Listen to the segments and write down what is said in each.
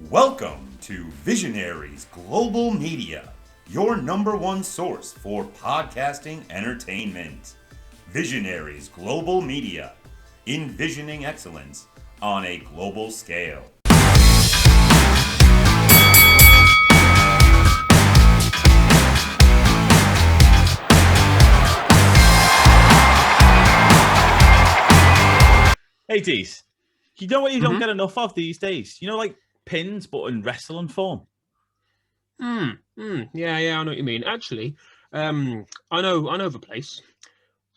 Welcome to Visionaries Global Media, your number one source for podcasting entertainment. Visionaries Global Media, envisioning excellence on a global scale. Hey, Dees, you know what you don't get enough of these days? You know, like pins, but in wrestling form. Yeah, I know what you mean. Actually, I know the place.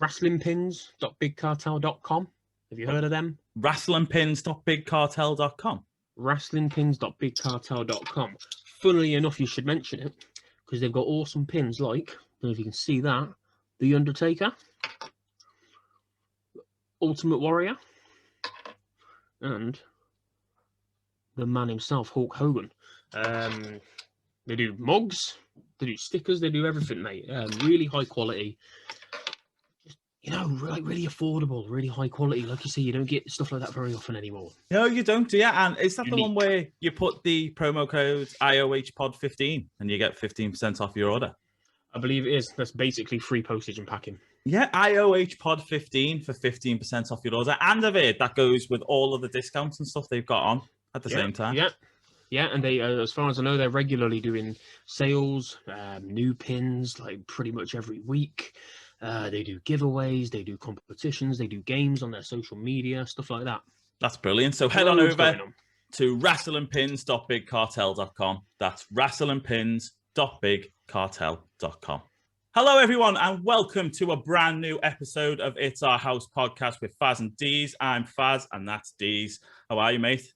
Wrestlingpins.bigcartel.com. Have you heard of them? Wrestlingpins.bigcartel.com. Wrestlingpins.bigcartel.com. Funnily enough, you should mention it because they've got awesome pins like, I don't know if you can see that, The Undertaker, Ultimate Warrior, and the man himself, Hulk Hogan. They do mugs, they do stickers, they do everything, mate. Really high quality. Like really affordable, really high quality. Like you say, you don't get stuff like that very often anymore. No, you don't, do you? And is that Unique. the one where you put the promo code IOHPod15 and you get 15% off your order? I believe it is. That's basically free postage and packing. Yeah, IOHPod15 for 15% off your order. And I've heard that goes with all of the discounts and stuff they've got on at the same time. Yeah, and they, as far as I know, they're regularly doing sales, new pins, like pretty much every week. They do giveaways, they do competitions, they do games on their social media, stuff like that. That's brilliant. So head on over to wrestlingpins.bigcartel.com. That's wrestlingpins.bigcartel.com. Hello, everyone, and welcome to a brand new episode of It's Our House podcast with Faz and Dees. I'm Faz, and that's Dees. How are you, mate?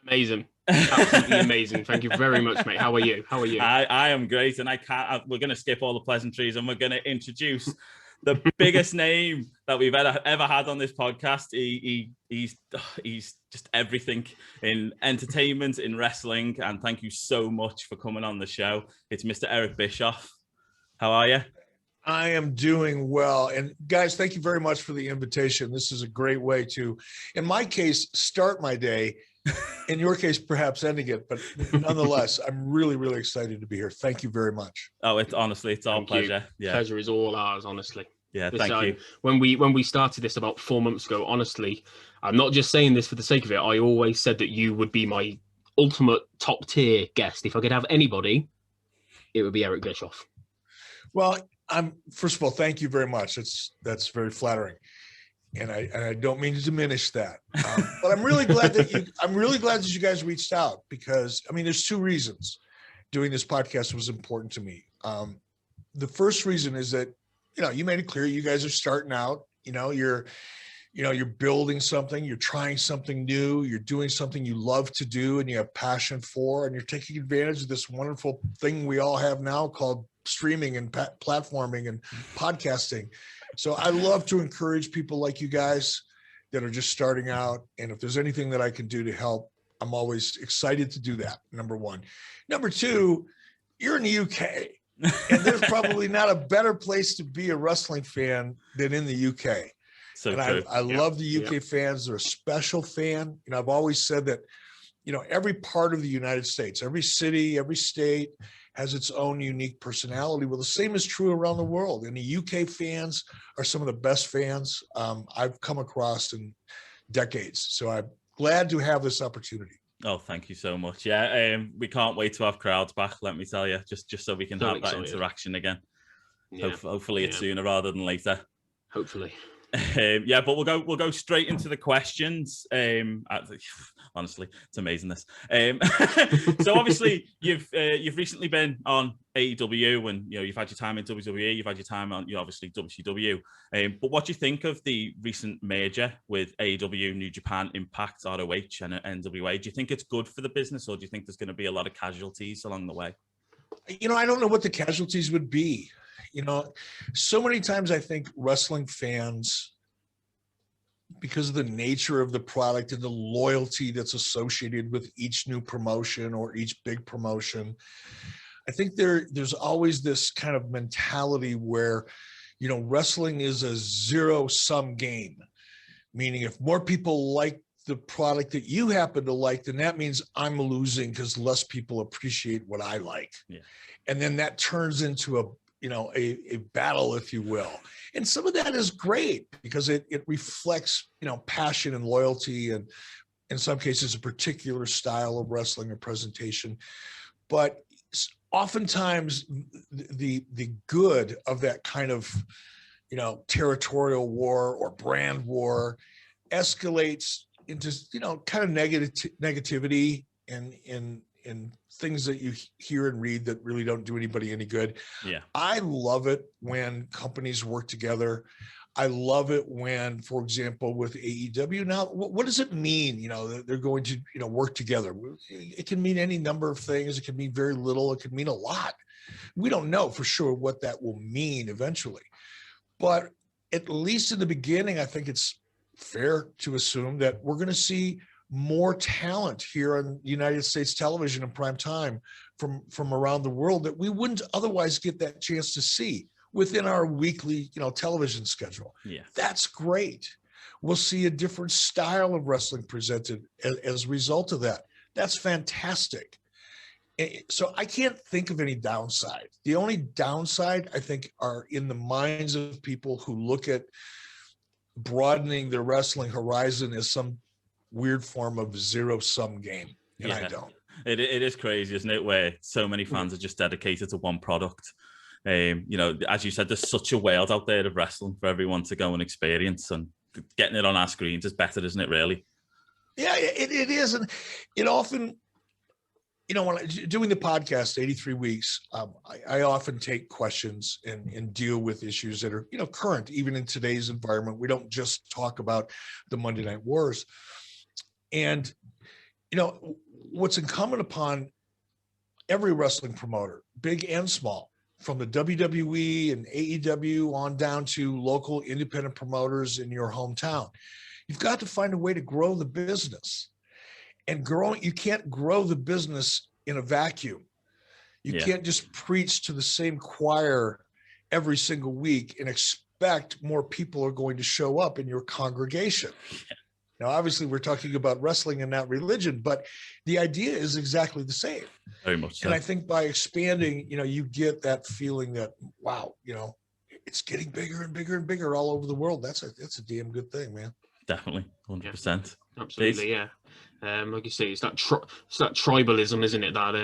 Amazing. Absolutely amazing. Thank you very much, mate. How are you? I am great, and we're going to skip all the pleasantries, and we're going to introduce the biggest name that we've ever had on this podcast. He's just everything in entertainment, in wrestling, and thank you so much for coming on the show. It's Mr. Eric Bischoff. How are you? I am doing well. And guys, thank you very much for the invitation. This is a great way to, in my case, start my day. In your case, perhaps ending it, but nonetheless, I'm really, really excited to be here. Thank you very much. Oh, it's our pleasure. Yeah. Pleasure is all ours, honestly. Yeah, thank you. When we started this about 4 months ago, honestly, I'm not just saying this for the sake of it. I always said that you would be my ultimate top tier guest. If I could have anybody, it would be Eric Bischoff. Well, first of all, thank you very much. That's very flattering. And I don't mean to diminish that, but I'm really glad that you guys reached out because there's two reasons doing this podcast was important to me. The first reason is that you made it clear you guys are starting out. You're building something, you're trying something new, you're doing something you love to do and you have passion for, and you're taking advantage of this wonderful thing we all have now called streaming and platforming and podcasting. So I love to encourage people like you guys that are just starting out. And if there's anything that I can do to help, I'm always excited to do that, number one. Number two, you're in the UK. And there's probably not a better place to be a wrestling fan than in the UK. So and I love the UK fans. They're a special fan. I've always said that, every part of the United States, every city, every state has its own unique personality. Well, the same is true around the world. And the UK fans are some of the best fans I've come across in decades. So I'm glad to have this opportunity. Oh, thank you so much. Yeah, we can't wait to have crowds back, let me tell you, just so we can have that interaction again. Yeah. Hopefully it's sooner rather than later. Hopefully. But we'll go straight into the questions. Honestly, it's amazing this. So obviously you've recently been on AEW, and you've had your time in WWE, you've had your time on obviously WCW. But what do you think of the recent merger with AEW, New Japan, Impact, ROH, and NWA? Do you think it's good for the business, or do you think there's going to be a lot of casualties along the way? I don't know what the casualties would be. So many times I think wrestling fans, because of the nature of the product and the loyalty that's associated with each new promotion or each big promotion, I think there's always this kind of mentality where, wrestling is a zero-sum game, meaning if more people like the product that you happen to like, then that means I'm losing because less people appreciate what I like. Yeah. And then that turns into a battle, if you will. And some of that is great because it reflects, passion and loyalty, and in some cases, a particular style of wrestling or presentation. But oftentimes the good of that kind of, territorial war or brand war escalates into, kind of negativity and things that you hear and read that really don't do anybody any good. Yeah. I love it when companies work together. I love it when, for example, with AEW now, what does it mean? They're going to, work together. It can mean any number of things. It can mean very little. It can mean a lot. We don't know for sure what that will mean eventually, but at least in the beginning, I think it's fair to assume that we're going to see more talent here on United States television in prime time from around the world that we wouldn't otherwise get that chance to see within our weekly, television schedule. Yeah. That's great. We'll see a different style of wrestling presented as a result of that. That's fantastic. So I can't think of any downside. The only downside, I think, are in the minds of people who look at broadening their wrestling horizon as some weird form of zero-sum game. And I don't. It is crazy, isn't it? Where so many fans are just dedicated to one product. As you said, there's such a world out there of wrestling for everyone to go and experience, and getting it on our screens is better, isn't it, really? Yeah, it is. And it often, when I'm doing the podcast, 83 weeks, I often take questions and deal with issues that are, current, even in today's environment. We don't just talk about the Monday Night Wars. And, what's incumbent upon every wrestling promoter, big and small, from the WWE and AEW on down to local independent promoters in your hometown, you've got to find a way to grow the business. And you can't grow the business in a vacuum. You can't just preach to the same choir every single week and expect more people are going to show up in your congregation. Now, obviously, we're talking about wrestling and not religion, but the idea is exactly the same. Very much so. And I think by expanding, you get that feeling that, wow, it's getting bigger and bigger and bigger all over the world. That's a damn good thing, man. Definitely, 100%. Absolutely, Please. Yeah. Like you say, it's that tribalism, isn't it? That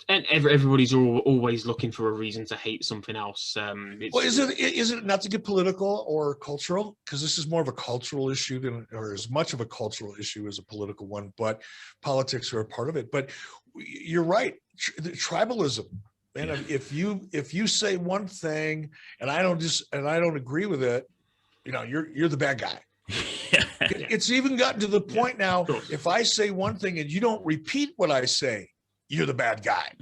and everybody's always looking for a reason to hate something else. Is it not to get political or cultural? Because this is more of a cultural issue or as much of a cultural issue as a political one. But politics are a part of it. But you're right, the tribalism. And if you say one thing and I don't agree with it, you're the bad guy. It's even gotten to the point now, if I say one thing and you don't repeat what I say, you're the bad guy.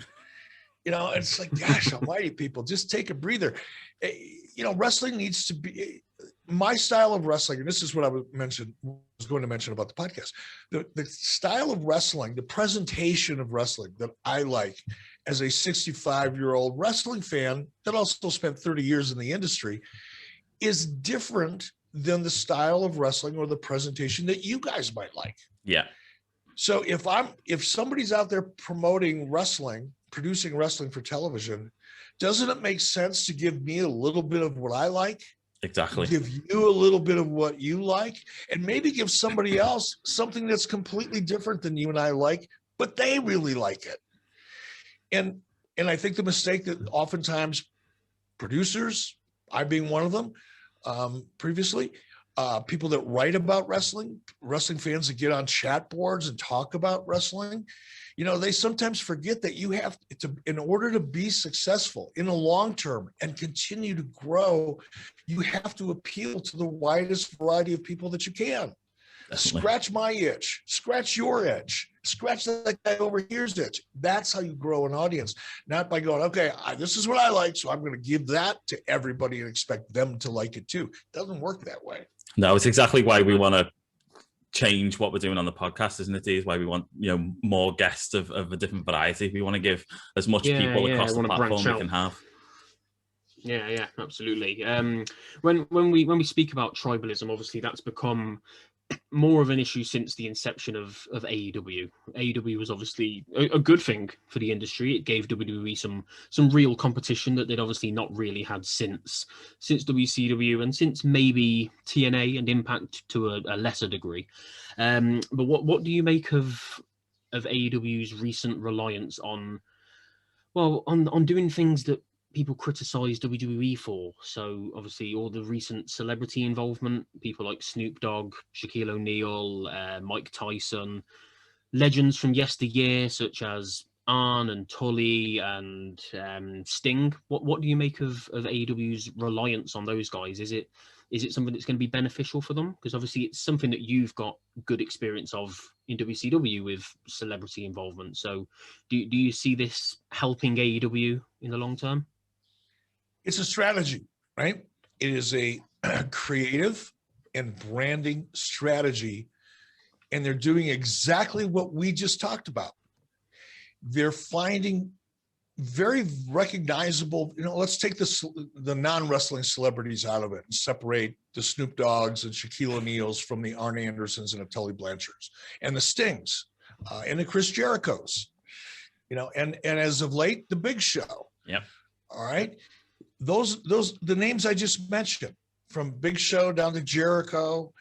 It's like, gosh almighty, people, just take a breather. Wrestling needs to be my style of wrestling. And this is what I was going to mention about the podcast. The style of wrestling, the presentation of wrestling that I like as a 65-year-old wrestling fan that also spent 30 years in the industry is different than the style of wrestling or the presentation that you guys might like. Yeah. So if somebody's out there promoting wrestling, producing wrestling for television, doesn't it make sense to give me a little bit of what I like? Exactly. Give you a little bit of what you like, and maybe give somebody else something that's completely different than you and I like, but they really like it. And I think the mistake that oftentimes producers, I being one of them, previously, people that write about wrestling fans that get on chat boards and talk about wrestling, they sometimes forget that you have to, in order to be successful in the long term and continue to grow, you have to appeal to the widest variety of people that you can. Definitely. Scratch my itch, scratch your itch, scratch that guy over here's itch. That's how you grow an audience, not by going, okay, this is what I like, so I'm going to give that to everybody and expect them to like it too. It doesn't work that way. No, it's exactly why we want to change what we're doing on the podcast, isn't it? Is why we want more guests of a different variety. We want to give as much people across the platform we can have. Yeah, absolutely. When we speak about tribalism, obviously that's become more of an issue since the inception of AEW. AEW was obviously a good thing for the industry. It gave WWE some real competition that they'd obviously not really had since WCW and since maybe TNA and Impact to a lesser degree. But what do you make of AEW's recent reliance on doing things that people criticize WWE for? So obviously all the recent celebrity involvement, people like Snoop Dogg, Shaquille O'Neal, Mike Tyson, legends from yesteryear such as Arn and Tully and Sting. What do you make of AEW's reliance on those guys? Is it something that's going to be beneficial for them? Because obviously it's something that you've got good experience of in WCW with celebrity involvement. So do you see this helping AEW in the long term? It's a strategy, right? It is a creative and branding strategy, and they're doing exactly what we just talked about. They're finding very recognizable, let's take the non-wrestling celebrities out of it and separate the Snoop Doggs and Shaquille O'Neals from the Arn Andersons and the Tully Blanchards and the Stings and the Chris Jerichos, and as of late, the Big Show. Yep. All right. The names I just mentioned, from Big Show down to Jericho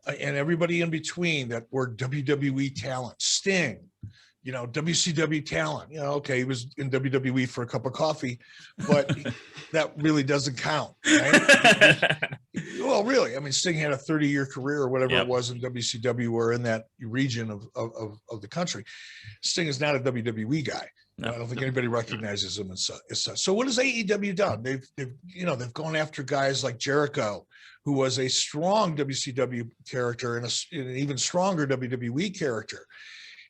and everybody in between that were WWE talent. Sting, WCW talent. Okay, he was in WWE for a cup of coffee, but that really doesn't count, right? Well, really, I mean, Sting had a 30-year career or whatever it was in WCW or in that region of the country. Sting is not a WWE guy. No, I don't think anybody recognizes him as such. So what has AEW done? They've gone after guys like Jericho, who was a strong WCW character and an even stronger WWE character,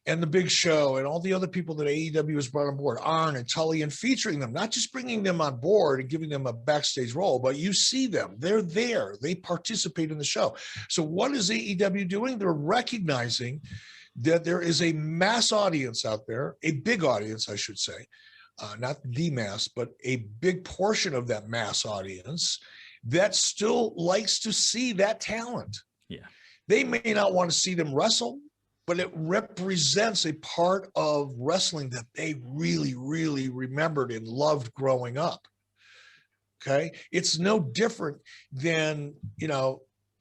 and the Big Show and all the other people that AEW has brought on board, Arn and Tully, and featuring them, not just bringing them on board and giving them a backstage role, but you see them. They're there. They participate in the show. So what is AEW doing? They're recognizing that there is a mass audience out there, a big audience, I should say, not the mass, but a big portion of that mass audience that still likes to see that talent. Yeah. They may not want to see them wrestle, but it represents a part of wrestling that they really, really remembered and loved growing up. Okay. It's no different than,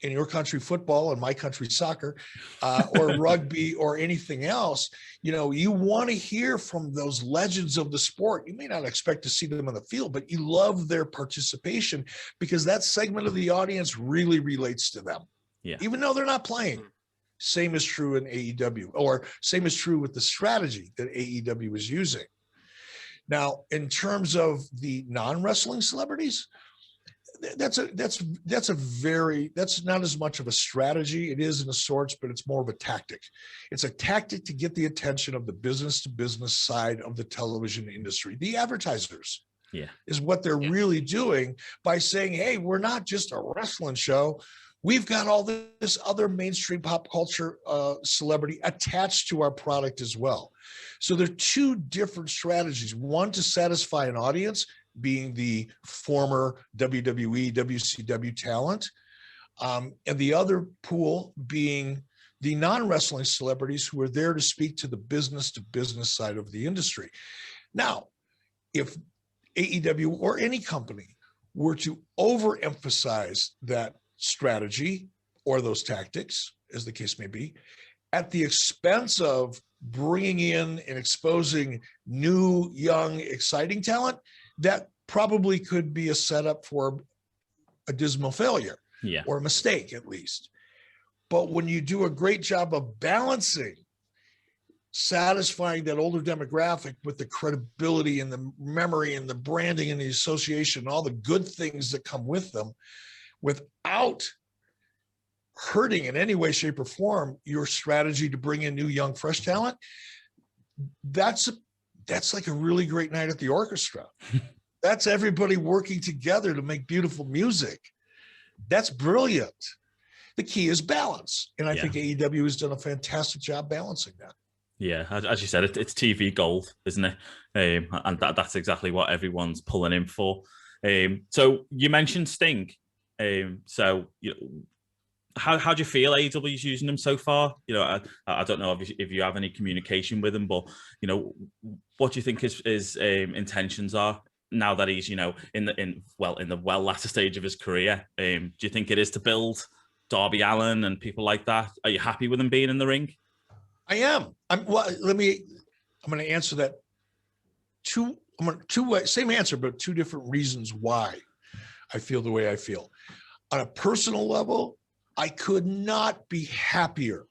in your country, football, and my country, soccer, or rugby, or anything else. You want to hear from those legends of the sport. You may not expect to see them on the field, but you love their participation because that segment of the audience really relates to them. Yeah. Even though they're not playing. Same is true in AEW, or same is true with the strategy that AEW is using. Now, in terms of the non-wrestling celebrities, that's not as much of a strategy. It is in a sorts, but it's more of a tactic. It's a tactic to get the attention of the business to business side of the television industry. The advertisers is what they're really doing by saying, hey, we're not just a wrestling show. We've got all this other mainstream pop culture celebrity attached to our product as well. So there are two different strategies. One, to satisfy an audience, being the former WWE, WCW talent, and the other pool being the non-wrestling celebrities who are there to speak to the business side of the industry. Now, if AEW or any company were to overemphasize that strategy or those tactics, as the case may be, at the expense of bringing in and exposing new, young, exciting talent, that probably could be a setup for a dismal failure or a mistake, at least. But when you do a great job of balancing, satisfying that older demographic with the credibility and the memory and the branding and the association, all the good things that come with them, without hurting in any way, shape, or form your strategy to bring in new, young, fresh talent, that's like a really great night at the orchestra. That's everybody working together to make beautiful music. That's brilliant. The key is balance. And I think AEW has done a fantastic job balancing that. Yeah, as you said, it's TV gold, isn't it? And that's exactly what everyone's pulling in for. So you mentioned Sting. how do you feel AEW is using him so far? You know, I don't know if you have any communication with him, but you know, what do you think his intentions are now that he's, you know, in the latter stage of his career? Do you think it is to build Darby Allin and people like that? Are you happy with him being in the ring? I am. I'm going to answer that same answer, but two different reasons why I feel the way I feel. On a personal level, I could not be happier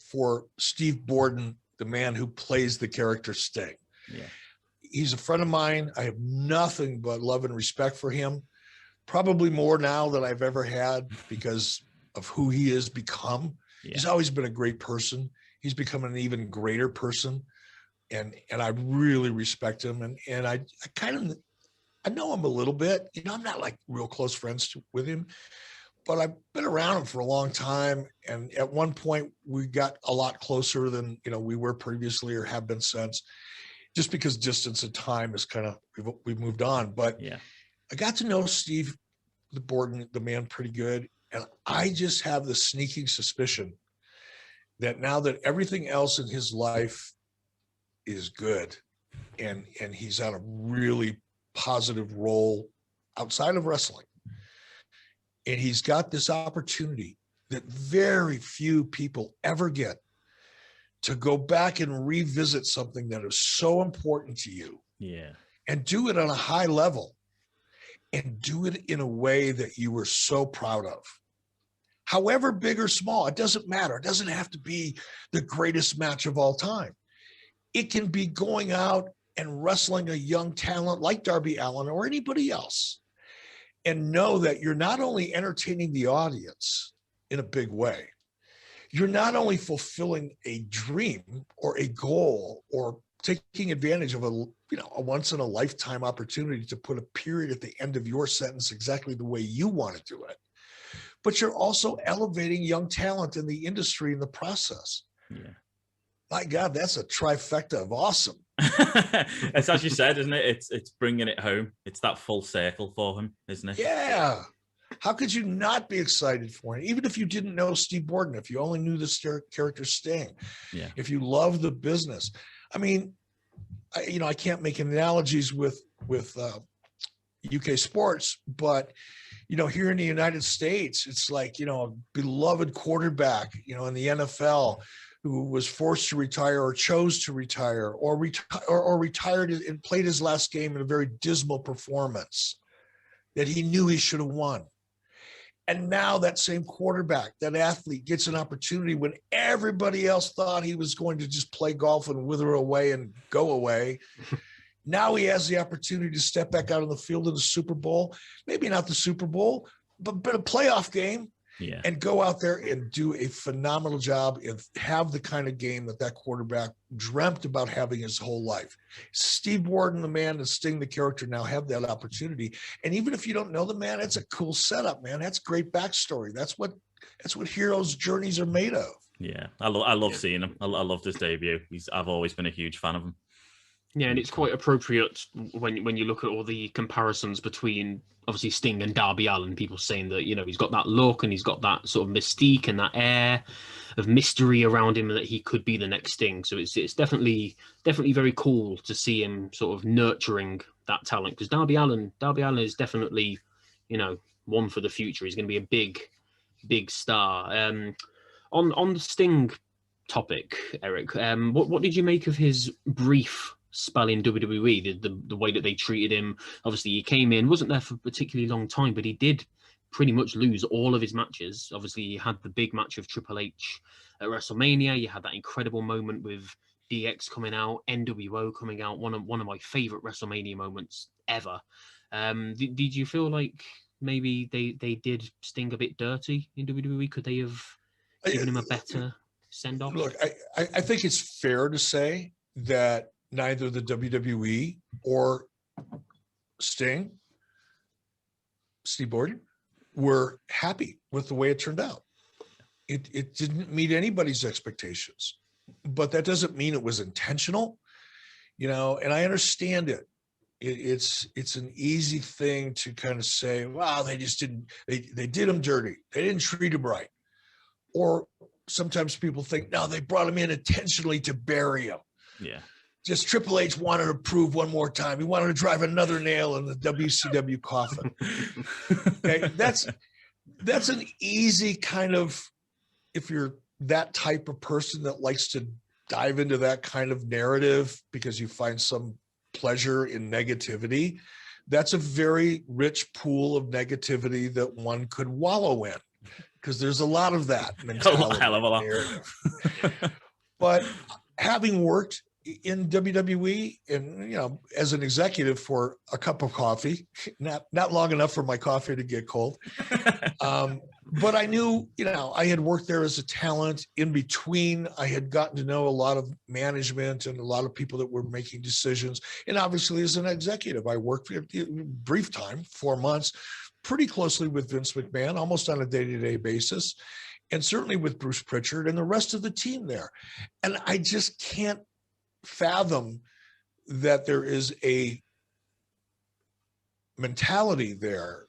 for Steve Borden, the man who plays the character Sting. Yeah. He's a friend of mine. I have nothing but love and respect for him, probably more now than I've ever had because of who he has become. Yeah. He's always been a great person. He's become an even greater person. And I really respect him. And I know him a little bit. You know, I'm not like real close friends with him, but I've been around him for a long time. And at one point we got a lot closer than, you know, we were previously or have been since, just because distance and time is kind of, we've moved on. But yeah, I got to know Steve Borden, the man, pretty good. And I just have the sneaking suspicion that now that everything else in his life is good and he's on a really positive role outside of wrestling, and he's got this opportunity that very few people ever get to go back and revisit something that is so important to you. Yeah. And do it on a high level and do it in a way that you were so proud of. However big or small, it doesn't matter. It doesn't have to be the greatest match of all time. It can be going out and wrestling a young talent like Darby Allin or anybody else, and know that you're not only entertaining the audience in a big way, you're not only fulfilling a dream or a goal or taking advantage of a once in a lifetime opportunity to put a period at the end of your sentence exactly the way you want to do it, but you're also elevating young talent in the industry in the process. Yeah. My God, that's a trifecta of awesome. It's as you said, isn't it? It's bringing it home. It's that full circle for him, isn't it? Yeah. How could you not be excited for him? Even if you didn't know Steve Borden, if you only knew the character Sting, yeah, if you love the business. I mean, I can't make analogies with UK sports, but here in the United States, it's like, a beloved quarterback, in the NFL who was forced to retire or chose to retire or retired and played his last game in a very dismal performance that he knew he should have won. And now that same quarterback, that athlete, gets an opportunity when everybody else thought he was going to just play golf and wither away and go away. Now he has the opportunity to step back out on the field in the Super Bowl, maybe not the Super Bowl, but a playoff game, and go out there and do a phenomenal job and have the kind of game that quarterback dreamt about having his whole life. Steve Borden, the man, and Sting, the character, now have that opportunity. And even if you don't know the man, it's a cool setup, man. That's great backstory. That's what heroes' journeys are made of. Yeah, I love seeing him. I love this debut. I've always been a huge fan of him. Yeah, and it's quite appropriate when you look at all the comparisons between obviously Sting and Darby Allin. People saying that he's got that look and he's got that sort of mystique and that air of mystery around him, and that he could be the next Sting. So it's definitely very cool to see him sort of nurturing that talent, because Darby Allin is definitely one for the future. He's going to be a big star. On the Sting topic, Eric, what did you make of his brief spell in WWE, the way that they treated him? Obviously, he came in, wasn't there for a particularly long time, but he did pretty much lose all of his matches. Obviously, you had the big match of Triple H at WrestleMania. You had that incredible moment with DX coming out, NWO coming out, one of my favorite WrestleMania moments ever. Did you feel like maybe they did Sting a bit dirty in WWE? Could they have given him a better send-off? Look, I think it's fair to say that neither the WWE or Steve Borden, were happy with the way it turned out. It didn't meet anybody's expectations, but that doesn't mean it was intentional, and I understand it. It's an easy thing to kind of say, wow, they did him dirty. They didn't treat him right. Or sometimes people think, no, they brought him in intentionally to bury him. Yeah. Just Triple H wanted to prove one more time. He wanted to drive another nail in the WCW coffin. Okay, that's an easy kind of, if you're that type of person that likes to dive into that kind of narrative because you find some pleasure in negativity, that's a very rich pool of negativity that one could wallow in, because there's a lot of that mentality. Hell of a lot. But having worked in WWE and, as an executive for a cup of coffee, not long enough for my coffee to get cold. But I knew, I had worked there as a talent. In between, I had gotten to know a lot of management and a lot of people that were making decisions. And obviously, as an executive, I worked for a brief time, 4 months, pretty closely with Vince McMahon, almost on a day-to-day basis, and certainly with Bruce Pritchard and the rest of the team there. And I just can't fathom that there is a mentality there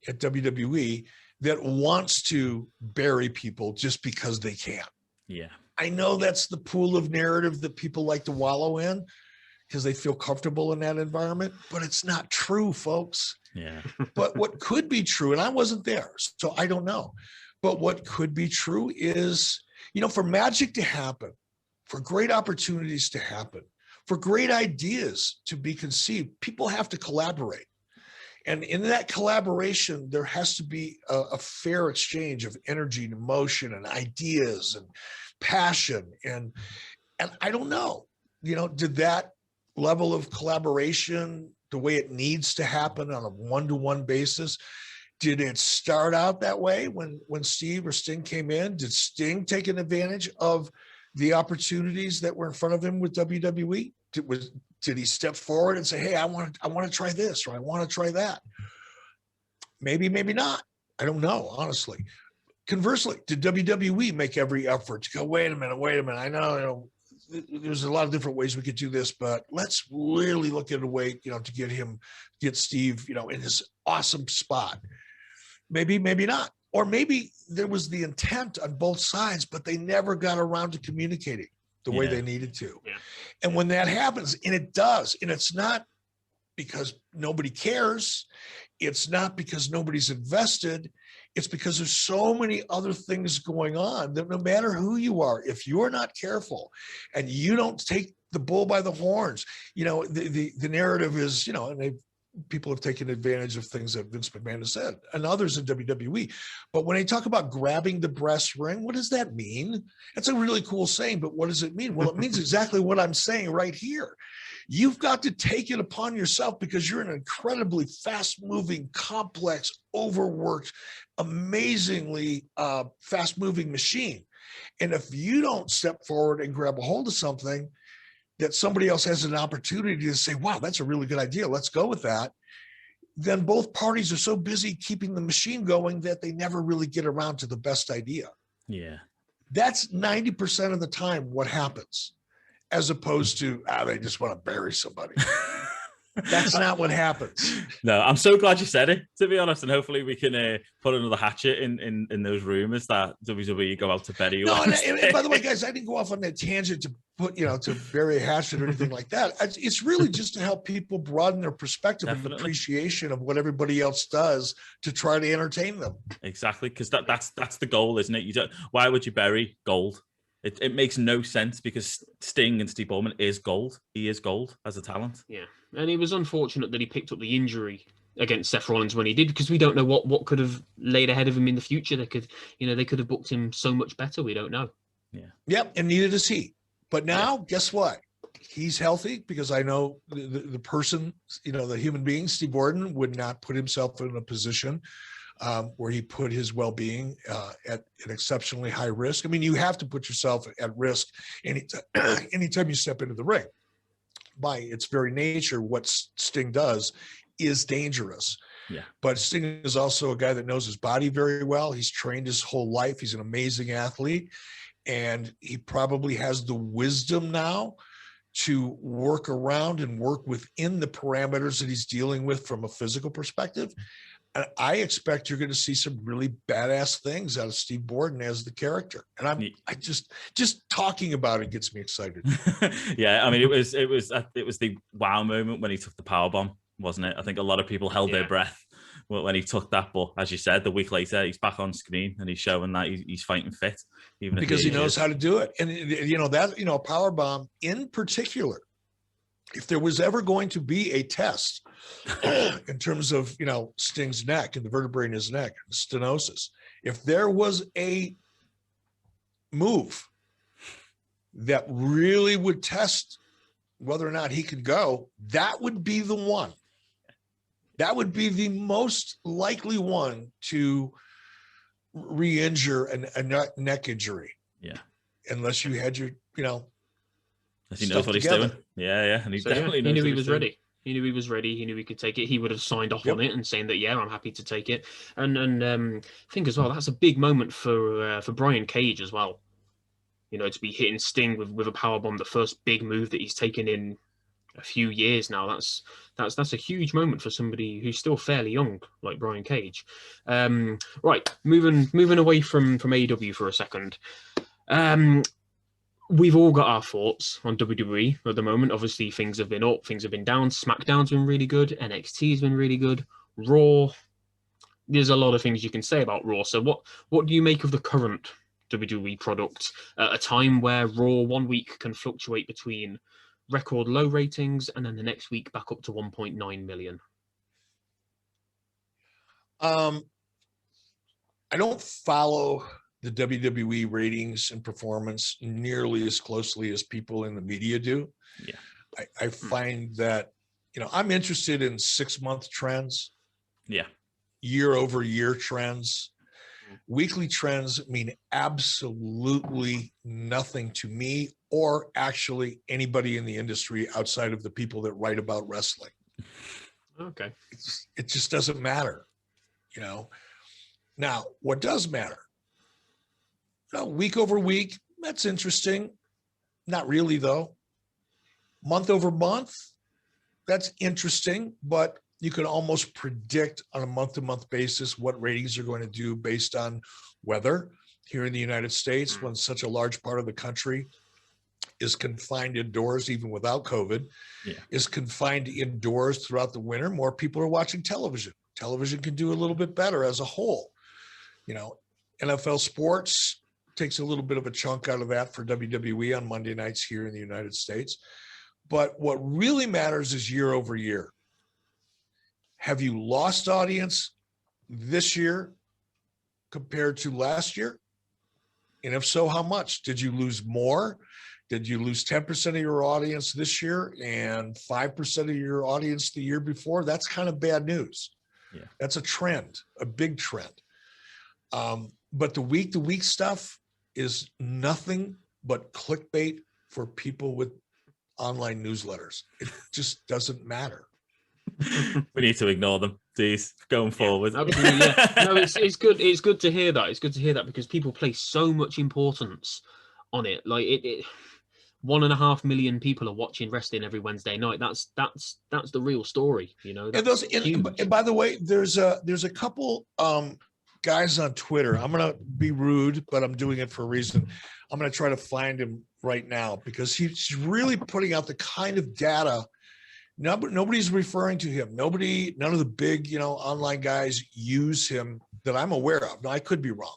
at WWE that wants to bury people just because they can. Yeah. I know that's the pool of narrative that people like to wallow in because they feel comfortable in that environment, but it's not true, folks. Yeah. But what could be true, and I wasn't there, so I don't know, but what could be true is, for magic to happen, for great opportunities to happen, for great ideas to be conceived, people have to collaborate. And in that collaboration, there has to be a fair exchange of energy and emotion and ideas and passion. And I don't know, did that level of collaboration, the way it needs to happen on a one-to-one basis, did it start out that way when Steve or Sting came in? Did Sting take an advantage of the opportunities that were in front of him with WWE? Did he step forward and say, hey, I want to try this, or I want to try that? Maybe, maybe not. I don't know, honestly. Conversely, did WWE make every effort to go, wait a minute, I know, there's a lot of different ways we could do this, but let's really look at a way, to get Steve, in his awesome spot. Maybe, maybe not. Or maybe there was the intent on both sides, but they never got around to communicating the way they needed to. Yeah. And when that happens, and it does, and it's not because nobody cares, it's not because nobody's invested, it's because there's so many other things going on that no matter who you are, if you're not careful and you don't take the bull by the horns, the narrative is, and people have taken advantage of things that Vince McMahon has said and others in WWE. But when they talk about grabbing the brass ring, what does that mean? That's a really cool saying, but what does it mean? Well, it means exactly what I'm saying right here. You've got to take it upon yourself because you're an incredibly fast-moving, complex, overworked, amazingly fast-moving machine. And if you don't step forward and grab a hold of something that somebody else has an opportunity to say, wow, that's a really good idea, let's go with that, then both parties are so busy keeping the machine going that they never really get around to the best idea. Yeah. That's 90% of the time what happens, as opposed to, they just want to bury somebody. That's not what happens. No, I'm so glad you said it, to be honest, and hopefully we can put another hatchet in those rumors that WWE go out to bury you. No, and by the way, guys, I didn't go off on that tangent to put, to bury a hatchet or anything like that. It's really just to help people broaden their perspective and appreciation of what everybody else does to try to entertain them. Exactly, because that's the goal, isn't it? Why would you bury gold? It makes no sense because Sting and Steve Bowman is gold. He is gold as a talent. Yeah, and it was unfortunate that he picked up the injury against Seth Rollins when he did, because we don't know what could have laid ahead of him in the future. They could have booked him so much better. We don't know. Yeah. Yep, and neither does he. But now, guess what? He's healthy, because I know the person, the human being, Steve Borden, would not put himself in a position where he put his well-being at an exceptionally high risk. I mean, you have to put yourself at risk anytime you step into the ring. By its very nature, what Sting does is dangerous. Yeah. But Sting is also a guy that knows his body very well. He's trained his whole life. He's an amazing athlete. And he probably has the wisdom now to work around and work within the parameters that he's dealing with from a physical perspective. And I expect you're going to see some really badass things out of Steve Borden as the character. And I just talking about it gets me excited. Yeah, I mean, it was the wow moment when he took the power bomb, wasn't it? I think a lot of people held their breath when he took that. But as you said, the week later, he's back on screen and he's showing that he's fighting fit, even because he knows how to do it. And a power bomb in particular, if there was ever going to be a test in terms of, Sting's neck and the vertebrae in his neck, stenosis, if there was a move that really would test whether or not he could go, that would be the one. That would be the most likely one to re-injure a neck injury. Yeah. Unless you had your, he knows what he's doing. Yeah. And he definitely he knew he was ready. He knew he was ready. He knew he could take it. He would have signed off on it and saying that, I'm happy to take it. And I think as well, that's a big moment for Brian Cage as well. To be hitting Sting with a powerbomb, the first big move that he's taken in a few years now. That's a huge moment for somebody who's still fairly young, like Brian Cage. Right, moving away from AEW for a second. We've all got our thoughts on WWE at the moment. Obviously, things have been up, things have been down. SmackDown's been really good. NXT's been really good. Raw, there's a lot of things you can say about Raw. So what do you make of the current WWE product at a time where Raw 1 week can fluctuate between record low ratings and then the next week back up to 1.9 million? I don't follow the WWE ratings and performance nearly as closely as people in the media do. Yeah. I find that, I'm interested in 6-month trends. Yeah. Year-over-year trends. Weekly trends mean absolutely nothing to me or actually anybody in the industry outside of the people that write about wrestling. Okay. It just doesn't matter, Now, what does matter? Week over week, that's interesting. Not really, though. Month over month, that's interesting, but you can almost predict on a month-to-month basis what ratings are going to do based on weather here in the United States, when such a large part of the country is confined indoors, even without COVID, is confined indoors throughout the winter. More people are watching television. Television can do a little bit better as a whole. NFL sports takes a little bit of a chunk out of that for WWE on Monday nights here in the United States. But what really matters is year over year. Have you lost audience this year compared to last year? And if so, how much? Did you lose more? Did you lose 10% of your audience this year and 5% of your audience the year before? That's kind of bad news. Yeah. That's a trend, a big trend. But the week-to-week stuff is nothing but clickbait for people with online newsletters. It just doesn't matter. We need to ignore them, please, going forward. Absolutely, yeah. No, it's good. It's good to hear that. It's good to hear that because people place so much importance on it. Like it 1.5 million people are watching wrestling every Wednesday night. That's the real story, And by the way, there's a couple guys on Twitter. I'm gonna be rude, but I'm doing it for a reason. I'm gonna try to find him right now because he's really putting out the kind of data. Nobody's referring to him. None of the big, online guys use him that I'm aware of. Now, I could be wrong,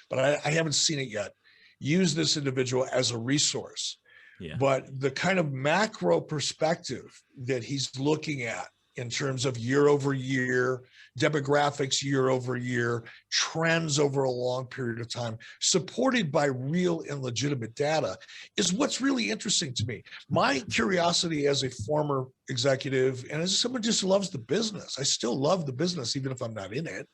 but I haven't seen it yet. Use this individual as a resource. Yeah. But the kind of macro perspective that he's looking at in terms of year over year, demographics year over year, trends over a long period of time, supported by real and legitimate data, is what's really interesting to me. My curiosity as a former executive and as someone who just loves the business, I still love the business even if I'm not in it,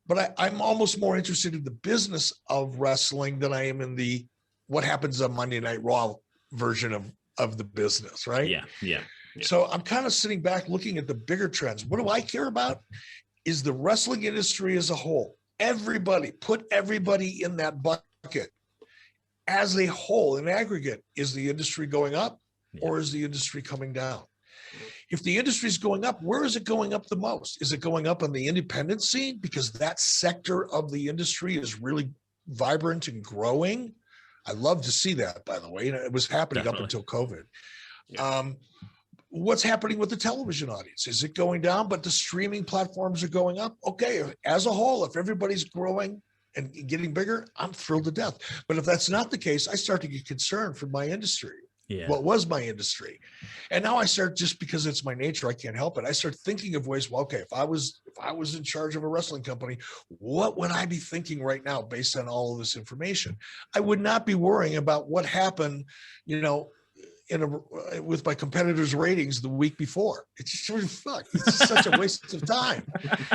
but I'm almost more interested in the business of wrestling than I am in the what happens on Monday Night Raw version of the business, right? Yeah. So I'm kind of sitting back looking at the bigger trends. What do I care about? Is the wrestling industry as a whole. Put everybody in that bucket. As a whole, in aggregate, is the industry going up? or is the industry coming down? If the industry is going up, where is it going up the most? Is it going up on the independent scene because that sector of the industry is really vibrant and growing? I love to see that, by the way. And it was happening up until COVID. Yeah. What's happening with the television audience? Is it going down, but the streaming platforms are going up? Okay, as a whole, if everybody's growing and getting bigger, I'm thrilled to death. But if that's not the case, I start to get concerned for my industry. Yeah. What was my industry? And now I start, just because it's my nature, I can't help it. I start thinking of ways, well, okay, if I was in charge of a wrestling company, what would I be thinking right now based on all of this information? I would not be worrying about what happened, with my competitors' ratings the week before. It's just it's such a waste of time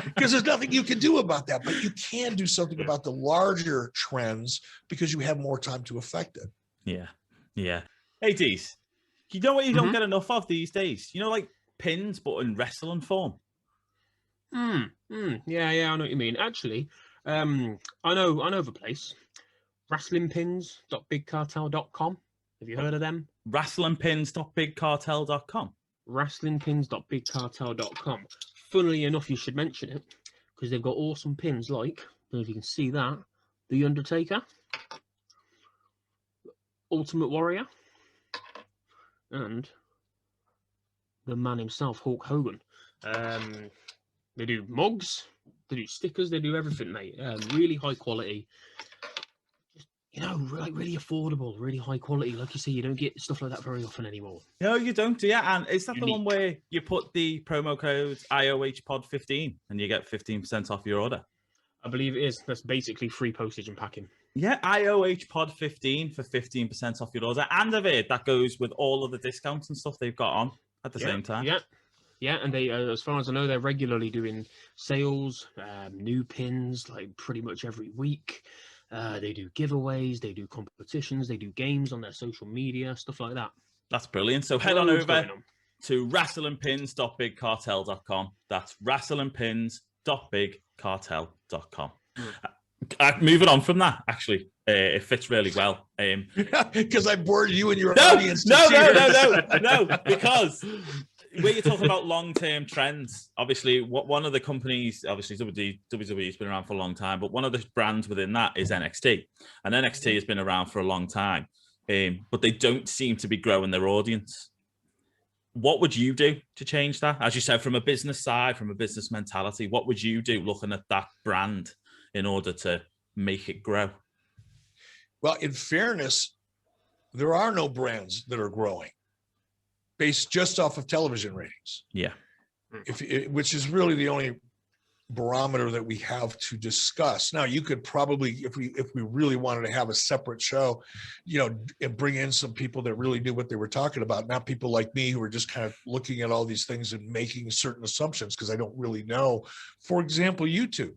because there's nothing you can do about that, but you can do something about the larger trends because you have more time to affect it. Yeah. Yeah. Hey, Dees, you know what you don't get enough of these days? Like pins, but in wrestling form. Yeah, I know what you mean. Actually, I know of a place, wrestlingpins.bigcartel.com. Have you heard of them? Wrestlingpins.bigcartel.com. Wrestlingpins.bigcartel.com. Funnily enough, you should mention it because they've got awesome pins like, I don't know if you can see that, The Undertaker, Ultimate Warrior, and the man himself, Hulk Hogan. They do mugs, they do stickers, they do everything, mate. Really high quality. Really affordable, really high quality. Like you say, you don't get stuff like that very often anymore. No, you don't, do you? And is that the one where you put the promo code IOHPod15 and you get 15% off your order? I believe it is. That's basically free postage and packing. Yeah, IOHPod15 for 15% off your order. And I've heard that goes with all of the discounts and stuff they've got on at the same time. Yeah, and they, as far as I know, they're regularly doing sales, new pins, like pretty much every week. They do giveaways, they do competitions, they do games on their social media, stuff like that. That's brilliant. So head on over to wrestlingpins.bigcartel.com. That's wrestlingpins.bigcartel.com. Moving on from that, actually, it fits really well. Because I bored you and your audience. No, because where you're talking about long-term trends, obviously, one of the companies, obviously WWE has been around for a long time, but one of the brands within that is NXT. And NXT has been around for a long time, but they don't seem to be growing their audience. What would you do to change that? As you said, from a business side, from a business mentality, what would you do looking at that brand in order to make it grow? Well, in fairness, there are no brands that are growing based just off of television ratings. Yeah. Which is really the only barometer that we have to discuss. Now, you could probably, if we really wanted to have a separate show, and bring in some people that really knew what they were talking about, not people like me who are just kind of looking at all these things and making certain assumptions because I don't really know. For example, YouTube.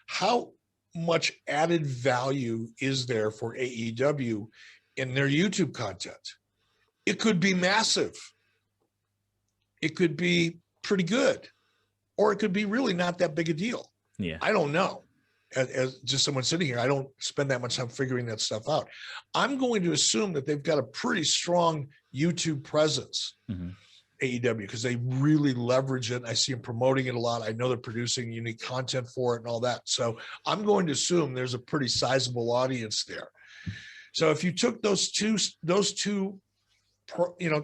How much added value is there for AEW in their YouTube content? It could be massive. It could be pretty good, or it could be really not that big a deal. Yeah, I don't know. As just someone sitting here, I don't spend that much time figuring that stuff out. I'm going to assume that they've got a pretty strong YouTube presence, AEW, because they really leverage it. I see them promoting it a lot. I know they're producing unique content for it and all that. So I'm going to assume there's a pretty sizable audience there. So if you took those two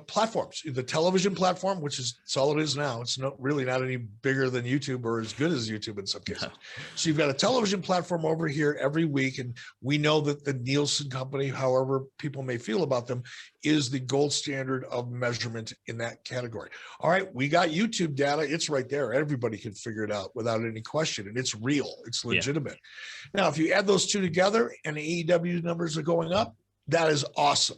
platforms, the television platform, which is all it is now. It's really not any bigger than YouTube or as good as YouTube in some cases. So you've got a television platform over here every week. And we know that the Nielsen company, however people may feel about them, is the gold standard of measurement in that category. All right, we got YouTube data. It's right there. Everybody can figure it out without any question. And it's real. It's legitimate. Yeah. Now, if you add those two together and the AEW numbers are going up, that is awesome.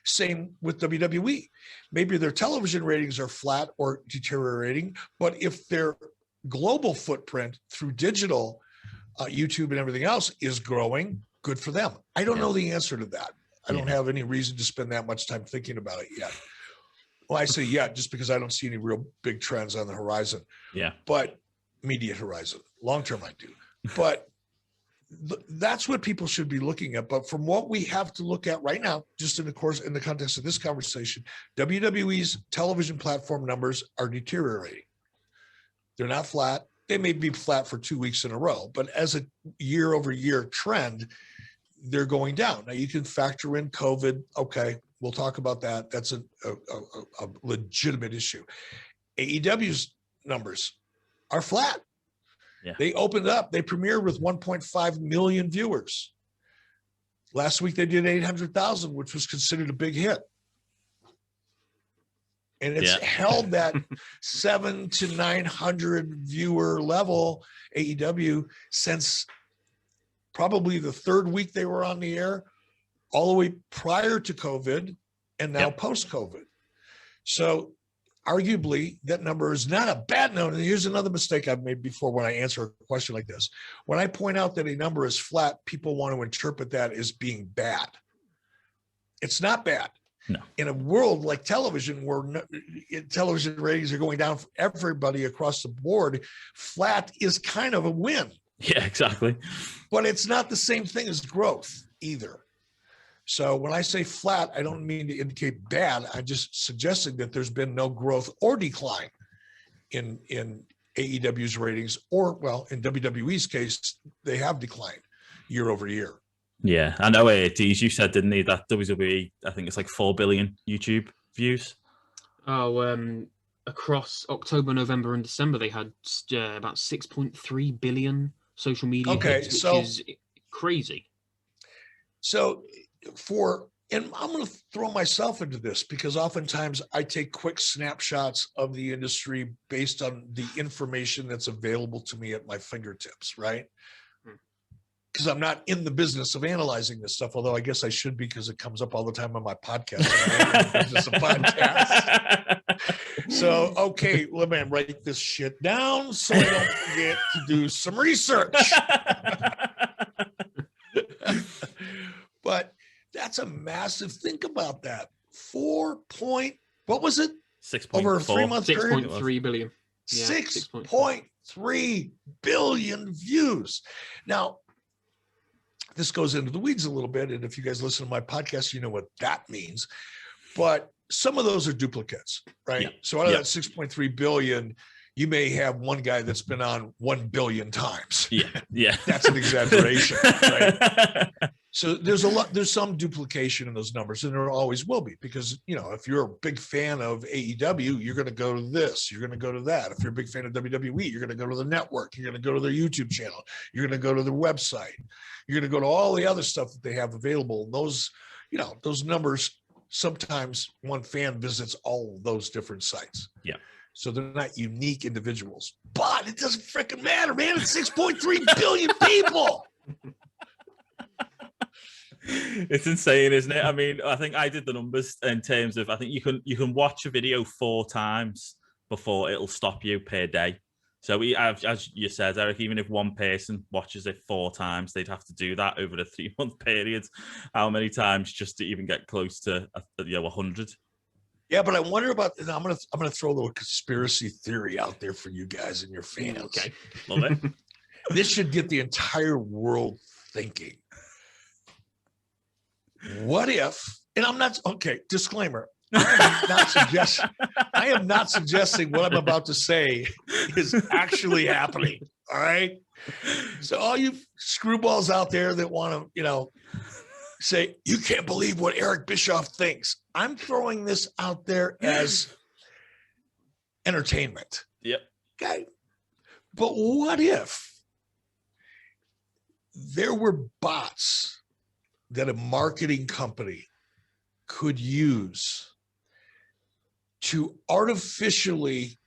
Same with WWE. Maybe their television ratings are flat or deteriorating, but if their global footprint through digital, YouTube and everything else is growing, good for them. I don't know the answer to that. I don't have any reason to spend that much time thinking about it yet. Well, I say yet just because I don't see any real big trends on the horizon. Yeah. But immediate horizon. Long term, I do. But that's what people should be looking at. But from what we have to look at right now, just in the context of this conversation, WWE's television platform numbers are deteriorating. They're not flat. They may be flat for 2 weeks in a row, but as a year-over-year trend, they're going down. Now you can factor in COVID. Okay, we'll talk about that. That's a legitimate issue. AEW's numbers are flat. Yeah. They opened up. They premiered with 1.5 million viewers. Last week they did 800,000, which was considered a big hit. And it's held that 700 to 900 viewer level, AEW, since probably the third week they were on the air, all the way prior to COVID and now post-COVID. So arguably that number is not a bad number. And here's another mistake I've made before when I answer a question like this. When I point out that a number is flat, people want to interpret that as being bad. It's not bad. No. In a world like television, where television ratings are going down for everybody across the board, flat is kind of a win. Yeah, exactly. But it's not the same thing as growth either. So when I say flat, I don't mean to indicate bad. I'm just suggesting that there's been no growth or decline in AEW's ratings, or, well, in WWE's case, they have declined year over year. Yeah, I know AATs, you said, didn't he, that WWE, I think it's like 4 billion YouTube views. Oh, across October, November, and December, they had about 6.3 billion social media hits, which is crazy. So and I'm going to throw myself into this because oftentimes I take quick snapshots of the industry based on the information that's available to me at my fingertips, right? Because I'm not in the business of analyzing this stuff, although I guess I should be because it comes up all the time on my podcast. It's a podcast. So, okay, let me write this shit down so I don't forget to do some research. But that's a massive, think about that. What was it? 6. Over a 3-month period? 6.3 billion. Yeah, 6.3 billion views. Now, this goes into the weeds a little bit, and if you guys listen to my podcast, you know what that means. But some of those are duplicates, right? Yeah. So out of that 6.3 billion, you may have one guy that's been on 1 billion times. Yeah. That's an exaggeration, right? So there's some duplication in those numbers, and there always will be, because, you know, if you're a big fan of AEW, you're going to go to this, you're going to go to that. If you're a big fan of WWE, you're going to go to the network, you're going to go to their YouTube channel, you're going to go to their website, you're going to go to all the other stuff that they have available. Those, you know, those numbers, sometimes one fan visits all of those different sites. Yeah. So they're not unique individuals, but it doesn't freaking matter, man. It's 6.3 billion people. It's insane, isn't it? I mean, I think I did the numbers in terms of, I think you can watch a video 4 times before it'll stop you per day. So as you said, Eric, even if one person watches it 4 times, they'd have to do that over a 3-month period. How many times just to even get close to 100? Yeah, but I wonder about. I'm gonna throw a little conspiracy theory out there for you guys and your fans. Okay, love it. This should get the entire world thinking. What if? And I'm not okay. Disclaimer: I am not suggesting what I'm about to say is actually happening. All right. So all you screwballs out there that want to, say you can't believe what Eric Bischoff thinks, I'm throwing this out there as entertainment. Yep. Okay. But what if there were bots that a marketing company could use to artificially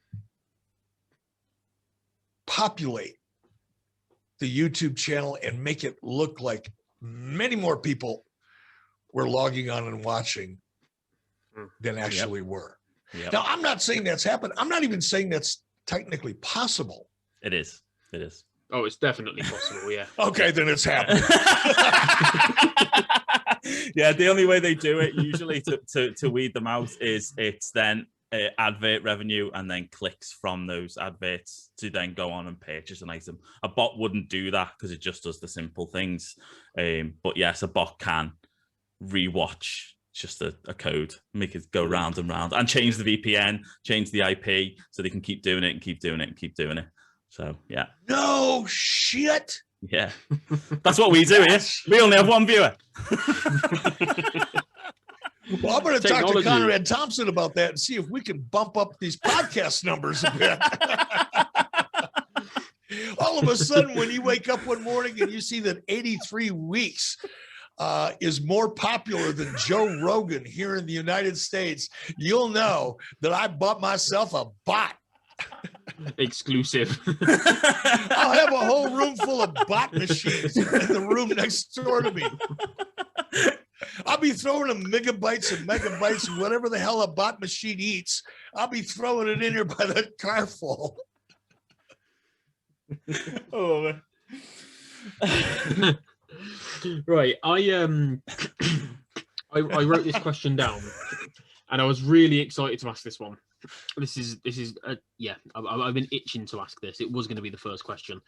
populate the YouTube channel and make it look like many more people were logging on and watching than actually were? Yep. Now, I'm not saying that's happened. I'm not even saying that's technically possible. It is. Oh, it's definitely possible, yeah. Okay, then it's happening. Yeah, the only way they do it usually to weed them out is it's then advert revenue and then clicks from those adverts to then go on and purchase an item. A bot wouldn't do that because it just does the simple things. But yes, a bot can rewatch just a code, make it go round and round, and change the VPN, change the IP, so they can keep doing it and keep doing it and keep doing it. So yeah. No shit. Yeah, that's what we do here. We only have one viewer. Well, I'm going to talk to Conrad Thompson about that and see if we can bump up these podcast numbers a bit. All of a sudden, when you wake up one morning and you see that 83 weeks is more popular than Joe Rogan here in the United States, you'll know that I bought myself a bot. Exclusive. I'll have a whole room full of bot machines in the room next door to me. I'll be throwing them megabytes and megabytes and whatever the hell a bot machine eats. I'll be throwing it in here by the car full. Oh man. Right, I wrote this question down, and I was really excited to ask this one. This is yeah. I've been itching to ask this. It was going to be the first question.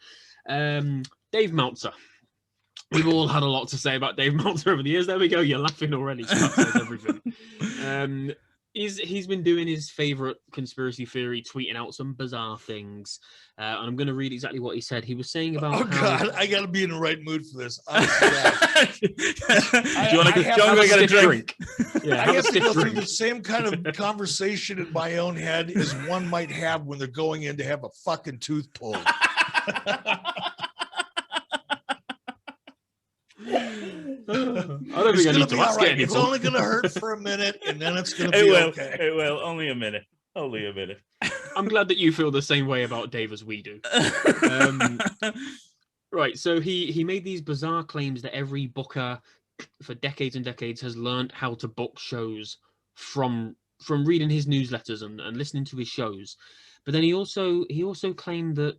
Dave Meltzer. We've all had a lot to say about Dave Meltzer over the years. There we go. You're laughing already. So that says everything. He's been doing his favorite conspiracy theory, tweeting out some bizarre things. And I'm going to read exactly what he said. He was saying about God, I got to be in the right mood for this. Do you want to get a drink? Yeah, I have to go through the same kind of conversation in my own head as one might have when they're going in to have a fucking tooth pulled. I don't think I need to ask right. It's only going to hurt for a minute, and then it's going to be okay. It will. Only a minute. Only a minute. I'm glad that you feel the same way about Dave as we do. Right. So he made these bizarre claims that every booker for decades and decades has learned how to book shows from reading his newsletters and listening to his shows. But then he also claimed that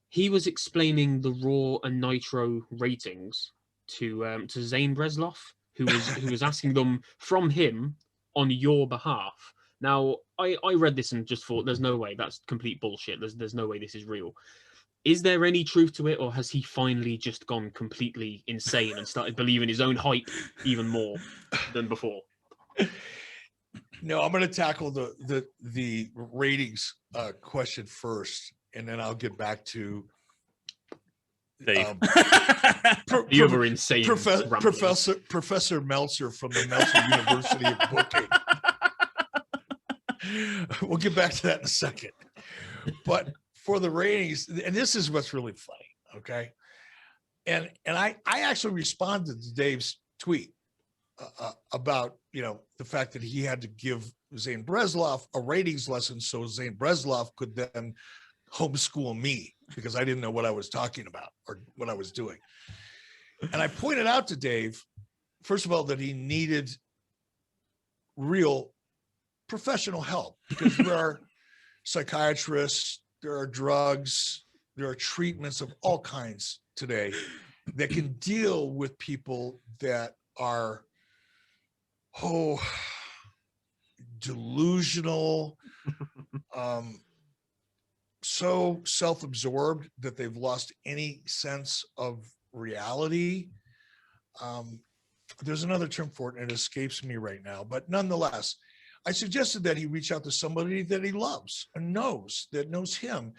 he was explaining the Raw and Nitro ratings to Zane Bresloff, who was asking them from him on your behalf. Now, I read this and just thought, there's no way, that's complete bullshit. There's no way this is real. Is there any truth to it, or has he finally just gone completely insane and started believing his own hype even more than before? No, I'm going to tackle the ratings question first, and then I'll get back to Dave. The other insane Professor Meltzer from the Meltzer University of Booking. We'll get back to that in a second. But for the ratings, and this is what's really funny, okay? And I actually responded to Dave's tweet about, the fact that he had to give Zane Bresloff a ratings lesson so Zane Bresloff could then homeschool me, because I didn't know what I was talking about or what I was doing. And I pointed out to Dave, first of all, that he needed real professional help, because there are psychiatrists, there are drugs, there are treatments of all kinds today that can deal with people that are delusional, so self-absorbed that they've lost any sense of reality. There's another term for it, and it escapes me right now, but nonetheless, I suggested that he reach out to somebody that he loves and knows him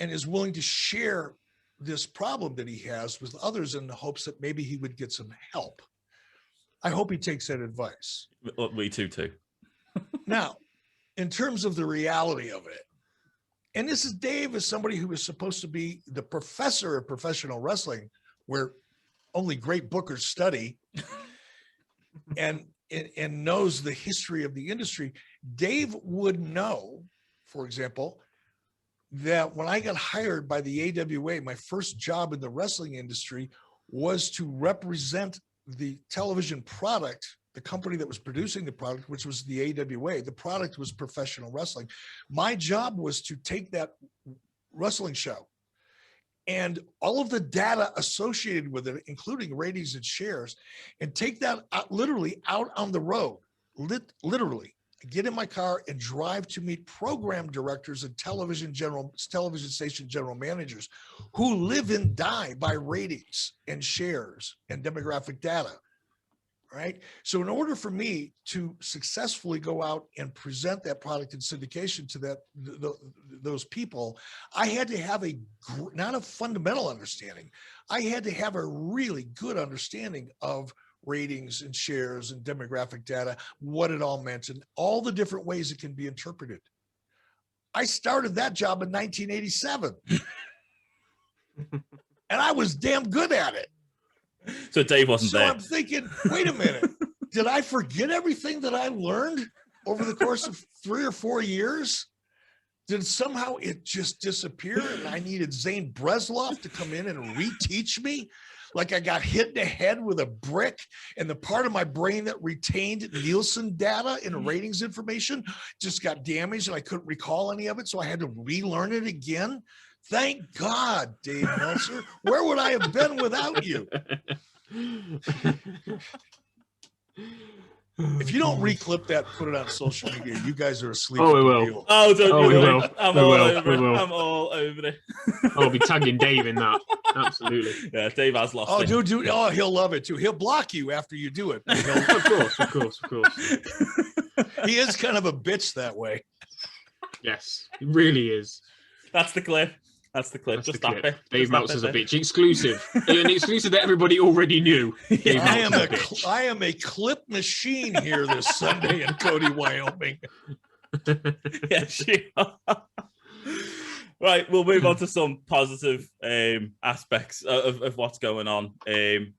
and is willing to share this problem that he has with others in the hopes that maybe he would get some help. I hope he takes that advice. We too. Now, in terms of the reality of it, and this is Dave as somebody who is supposed to be the professor of professional wrestling, where only great bookers study, and knows the history of the industry. Dave would know, for example, that when I got hired by the AWA, my first job in the wrestling industry was to represent the television product, the company that was producing the product, which was the AWA. The product was professional wrestling. My job was to take that wrestling show and all of the data associated with it, including ratings and shares, and take that literally out on the road, literally get in my car and drive to meet program directors and television station general managers who live and die by ratings and shares and demographic data. Right. So in order for me to successfully go out and present that product in syndication to those people, I had to have not a fundamental understanding. I had to have a really good understanding of ratings and shares and demographic data, what it all meant, and all the different ways it can be interpreted. I started that job in 1987. And I was damn good at it. So Dave wasn't there. So I'm thinking, wait a minute, did I forget everything that I learned over the course of 3 or 4 years? Did somehow it just disappear and I needed Zane Bresloff to come in and reteach me? Like I got hit in the head with a brick and the part of my brain that retained Nielsen data and ratings information just got damaged and I couldn't recall any of it. So I had to relearn it again. Thank God, Dave Meltzer. Where would I have been without you? If you don't reclip that, put it on social media. You guys are asleep. Oh, we will. Oh, don't we worry. will. I'm all over it. I'll be tagging Dave in that. Absolutely. Yeah, Dave has lost. Oh, dude. Oh, he'll love it too. He'll block you after you do it. Of course. He is kind of a bitch that way. Yes, he really is. That's the clip. Just that bit. Dave Meltzer's a bitch. Exclusive. An exclusive that everybody already knew. Yeah. I am a clip machine here this Sunday in Cody, Wyoming. Yes, you are. Right, we'll move on to some positive aspects of what's going on.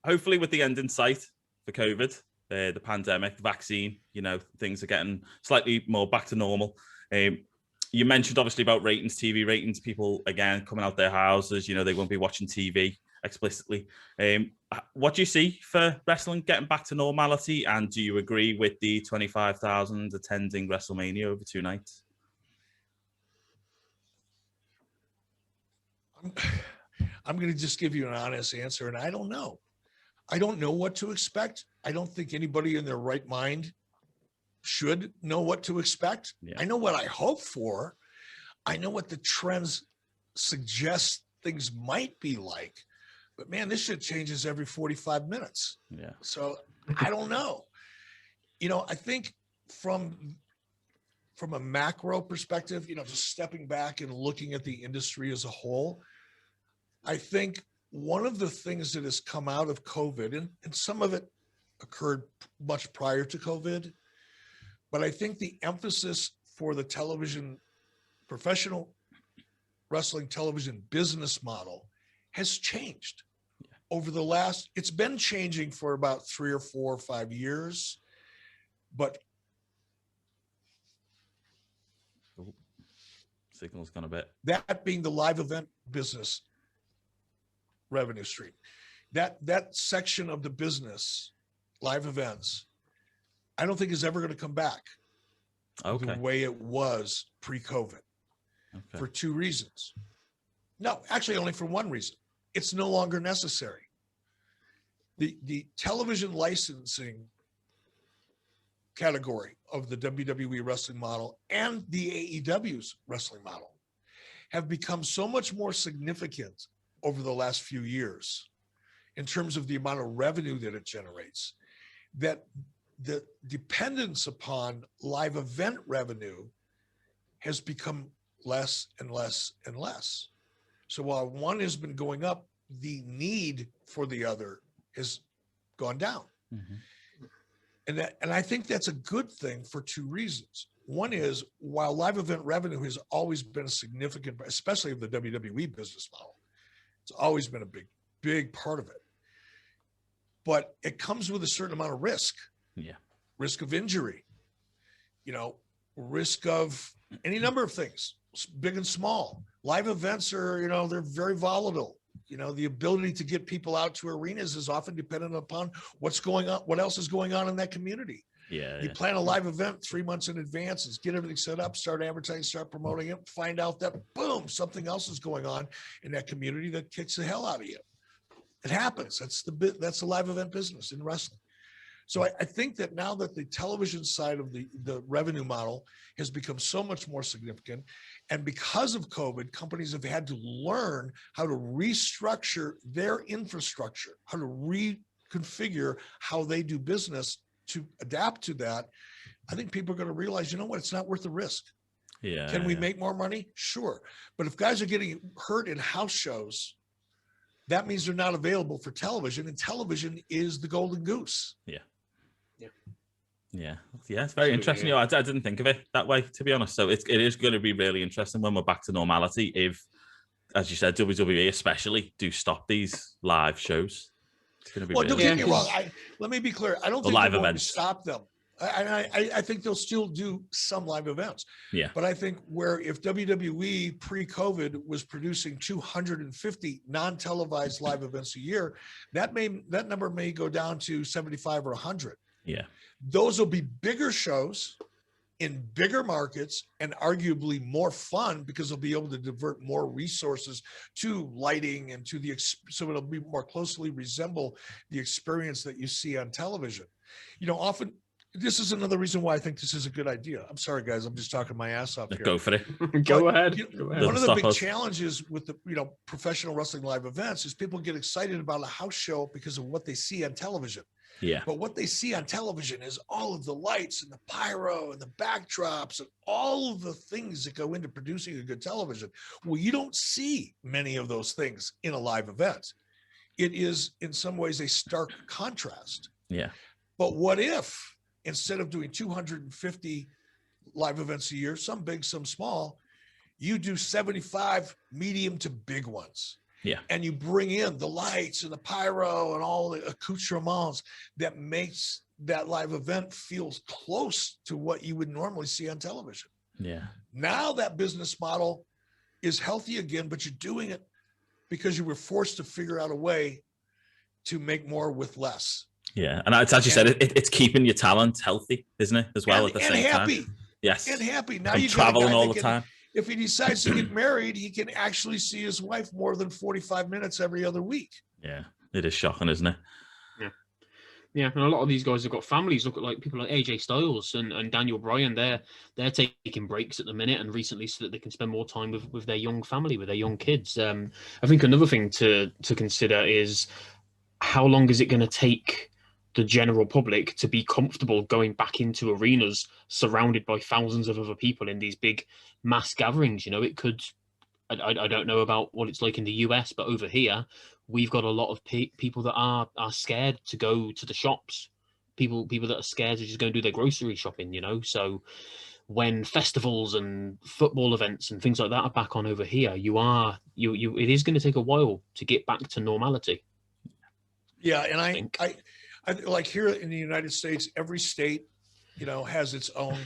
Hopefully with the end in sight for COVID, the pandemic, the vaccine, things are getting slightly more back to normal. You mentioned obviously about ratings, TV ratings, people again coming out their houses, they won't be watching TV explicitly. What do you see for wrestling getting back to normality? And do you agree with the 25,000 attending WrestleMania over 2 nights? I'm going to just give you an honest answer, and I don't know. I don't know what to expect. I don't think anybody in their right mind should know what to expect. Yeah. I know what I hope for. I know what the trends suggest things might be like. But man, this shit changes every 45 minutes. Yeah. So I don't know. I think from a macro perspective, just stepping back and looking at the industry as a whole, I think one of the things that has come out of COVID, and some of it occurred much prior to COVID, but I think the emphasis for the professional wrestling television business model has changed over it's been changing for about 3 or 4 or 5 years, but signal's gone a bit. That being the live event business revenue stream, that section of the business, live events, I don't think is ever going to come back the way it was pre-COVID for 2 reasons. No, actually only for one reason. It's no longer necessary. The television licensing category of the WWE wrestling model and the AEW's wrestling model have become so much more significant over the last few years in terms of the amount of revenue that it generates, that the dependence upon live event revenue has become less and less and less. So while one has been going up, the for the other has gone down. Mm-hmm. And I think that's a good thing for 2 reasons. One is, while live event revenue has always been a significant, especially of the WWE business model, it's always been a big part of it. But it comes with a certain amount of risk. Yeah. Risk of injury, risk of any number of things, big and small. Live events are, they're very volatile. The ability to get people out to arenas is often dependent upon what's going on, what else is going on in that community. Yeah. You plan a live event 3 months in advance, get everything set up, start advertising, start promoting it, find out that boom, something else is going on in that community that kicks the hell out of you. It happens. That's the live event business in wrestling. So I think that now that the television side of the revenue model has become so much more significant, and because of COVID, companies have had to learn how to restructure their infrastructure, how to reconfigure how they do business to adapt to that. I think people are going to realize, you know what, it's not worth the risk. Yeah. Can we make more money? Sure. But if guys are getting hurt in house shows, that means they're not available for television, and television is the golden goose. Yeah, it's very interesting. Yeah. I didn't think of it that way, to be honest. So it is going to be really interesting when we're back to normality. If, as you said, WWE especially do stop these live shows, it's going to be. Well, really don't get me wrong. Let me be clear. I don't think live they're going to events. stop them. I think they'll still do some live events. Yeah. But I think where if WWE pre-COVID was producing 250 non-televised live events a year, that number may go down to 75 or 100. Yeah. Those will be bigger shows in bigger markets and arguably more fun because they'll be able to divert more resources to lighting and to so it'll be more closely resemble the experience that you see on television. You know, often this is another reason why I think this is a good idea. I'm sorry, guys. I'm just talking my ass off here. Go for it. Go ahead. One of the big challenges with the professional wrestling live events is people get excited about a house show because of what they see on television. Yeah. But what they see on television is all of the lights and the pyro and the backdrops and all of the things that go into producing a good television. Well, you don't see many of those things in a live event. It is in some ways a stark contrast. Yeah. But what if instead of doing 250 live events a year, some big, some small, you do 75 medium to big ones? Yeah. And you bring in the lights and the pyro and all the accoutrements that makes that live event feel close to what you would normally see on television. Yeah. Now that business model is healthy again, but you're doing it because you were forced to figure out a way to make more with less. Yeah. And it's, as you said, it's keeping your talent healthy, isn't it? As well, at the same happy. time. Yes. And happy. Now and you traveling all the time. If he decides to get married, he can actually see his wife more than 45 minutes every other week. Yeah, it is shocking, isn't it? Yeah, and a lot of these guys have got families. Look at like people like AJ Styles and Daniel Bryan. They're taking breaks at the minute and recently so that they can spend more time with their young family, with their young kids. I think another thing to consider is how long is it going to take the general public to be comfortable going back into arenas surrounded by thousands of other people in these big mass gatherings. You know, it could, I don't know about what it's like in the US, but over here, we've got a lot of people that are scared to go to the shops. People that are scared to just go and do their grocery shopping, you know? So when festivals and football events and things like that are back on over here, it is going to take a while to get back to normality. Yeah. And I like here in the United States, every state, has its own,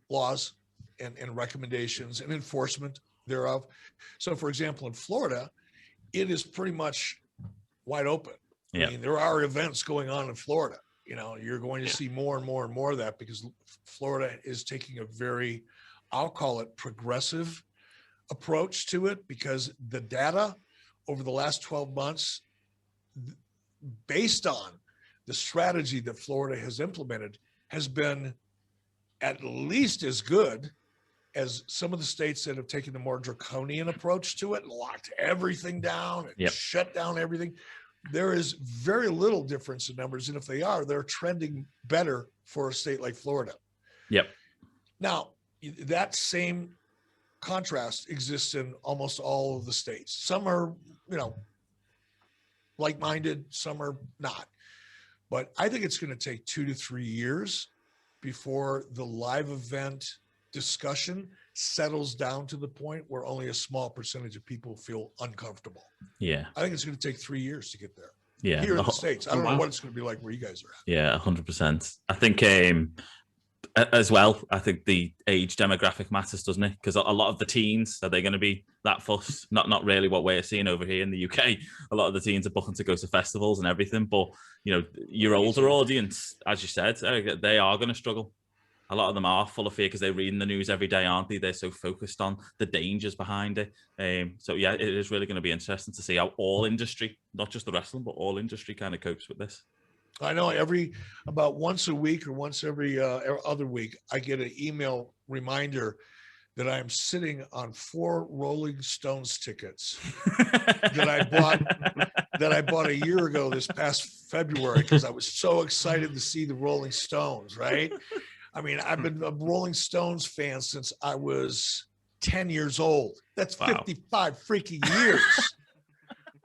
laws and recommendations and enforcement thereof. So for example, in Florida, it is pretty much wide open. Yeah. I mean, there are events going on in Florida. You're going to see more and more and more of that because Florida is taking a very, I'll call it progressive approach to it, because the data over the last 12 months, based on the strategy that Florida has implemented, has been at least as good as some of the states that have taken the more draconian approach to it and locked everything down and shut down everything. There is very little difference in numbers. And if they are, they're trending better for a state like Florida. Yep. Now, that same contrast exists in almost all of the states. Some are, like-minded, some are not. But I think it's going to take 2 to 3 years before the live event discussion settles down to the point where only a small percentage of people feel uncomfortable. Yeah. I think it's going to take 3 years to get there. Yeah. Here in the States. I don't know what it's going to be like where you guys are at. Yeah, 100%. I think as well, I think the age demographic matters, doesn't it? Because a lot of the teens, are they going to be that fussed? Not really what we're seeing over here in the UK. A lot of the teens are booking to go to festivals and everything. But, your older audience, as you said, they are going to struggle. A lot of them are full of fear because they're reading the news every day, aren't they? They're so focused on the dangers behind it. So, yeah, it is really going to be interesting to see how all industry, not just the wrestling, but all industry kind of copes with this. I know about once a week or once every other week, I get an email reminder that I'm sitting on 4 Rolling Stones tickets that I bought a year ago this past February because I was so excited to see the Rolling Stones, right? I mean, I've been a Rolling Stones fan since I was 10 years old. That's 55 freaking years.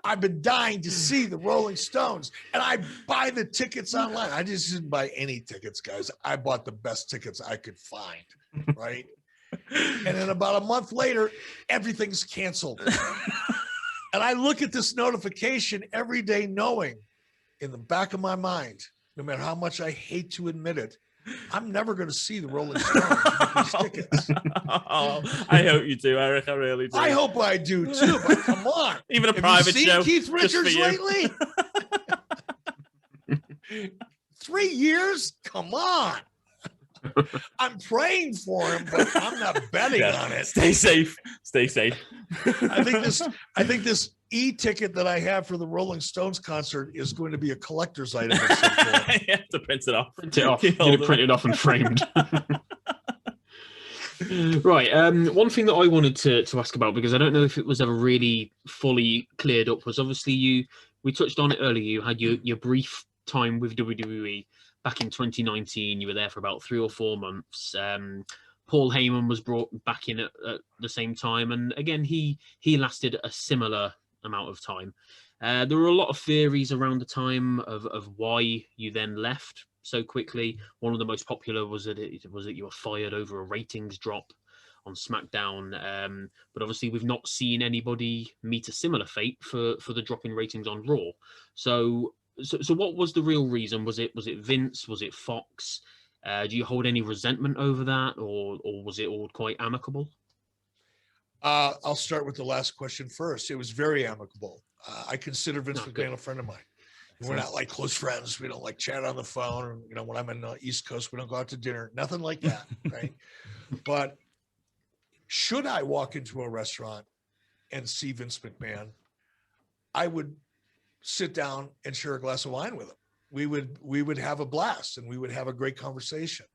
I've been dying to see the Rolling Stones, and I buy the tickets online. I just didn't buy any tickets, guys. I bought the best tickets I could find, right? And then about a month later, everything's canceled. And I look at this notification every day knowing in the back of my mind, no matter how much I hate to admit it, I'm never going to see the Rolling Stones with these tickets. Oh, I hope you do, Eric. I really do. I hope I do too, but come on. Even a Have private you seen show. Keith just for Richards you. lately? 3 years? Come on. I'm praying for him, but I'm not betting on it. Stay safe. Stay safe. I think this e-ticket that I have for the Rolling Stones concert is going to be a collector's item at some point. You have to print it off. Print it off. Keep Get hold it of printed off and framed. Right. One thing that I wanted to ask about, because I don't know if it was ever really fully cleared up, was obviously we touched on it earlier. You had your brief time with WWE back in 2019. You were there for about 3 or 4 months. Paul Heyman was brought back in at the same time, and again he lasted a similar amount of time. There were a lot of theories around the time of why you then left so quickly. One of the most popular was that you were fired over a ratings drop on SmackDown. But obviously we've not seen anybody meet a similar fate for the drop in ratings on Raw. So what was the real reason? Was it Vince? Was it Fox? Do you hold any resentment over that, or was it all quite amicable? I'll start with the last question first. It was very amicable. I consider Vince McMahon a friend of mine. We're not like close friends. We don't like chat on the phone. You know, when I'm in the East Coast, we don't go out to dinner. Nothing like that, right? But should I walk into a restaurant and see Vince McMahon, I would sit down and share a glass of wine with him. We would have a blast and we would have a great conversation.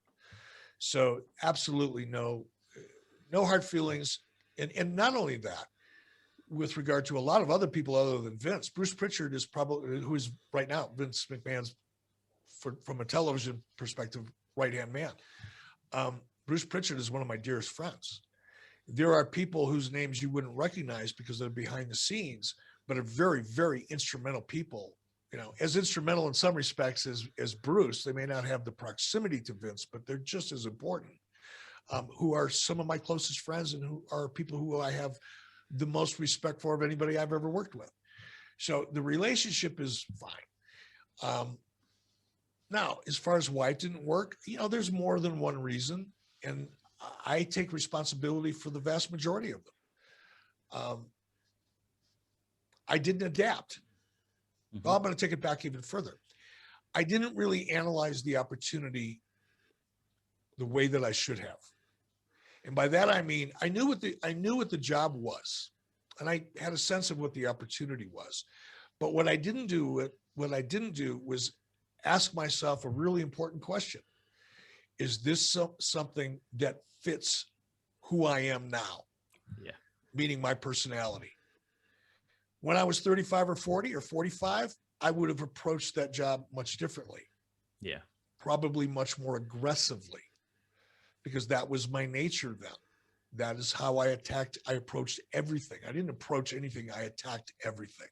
So absolutely no hard feelings. And not only that, with regard to a lot of other people other than Vince, Bruce Pritchard is probably, who is right now Vince McMahon's, from a television perspective, right-hand man. Bruce Pritchard is one of my dearest friends. There are people whose names you wouldn't recognize because they're behind the scenes, but are very, very instrumental people. You know, as instrumental in some respects as Bruce. They may not have the proximity to Vince, but they're just as important. Who are some of my closest friends and who are people who I have the most respect for of anybody I've ever worked with. So the relationship is fine. Now, as far as why it didn't work, you know, there's more than one reason, and I take responsibility for the vast majority of them. I didn't adapt. Mm-hmm. Well, I'm going to take it back even further. I didn't really analyze the opportunity the way that I should have. And by that, I mean, I knew what the job was, and I had a sense of what the opportunity was. But what I didn't do was ask myself a really important question. Is this something that fits who I am now? Yeah. Meaning my personality. When I was 35 or 40 or 45, I would have approached that job much differently. Yeah. Probably much more aggressively, because that was my nature then. That is how I approached everything. I didn't approach anything, I attacked everything.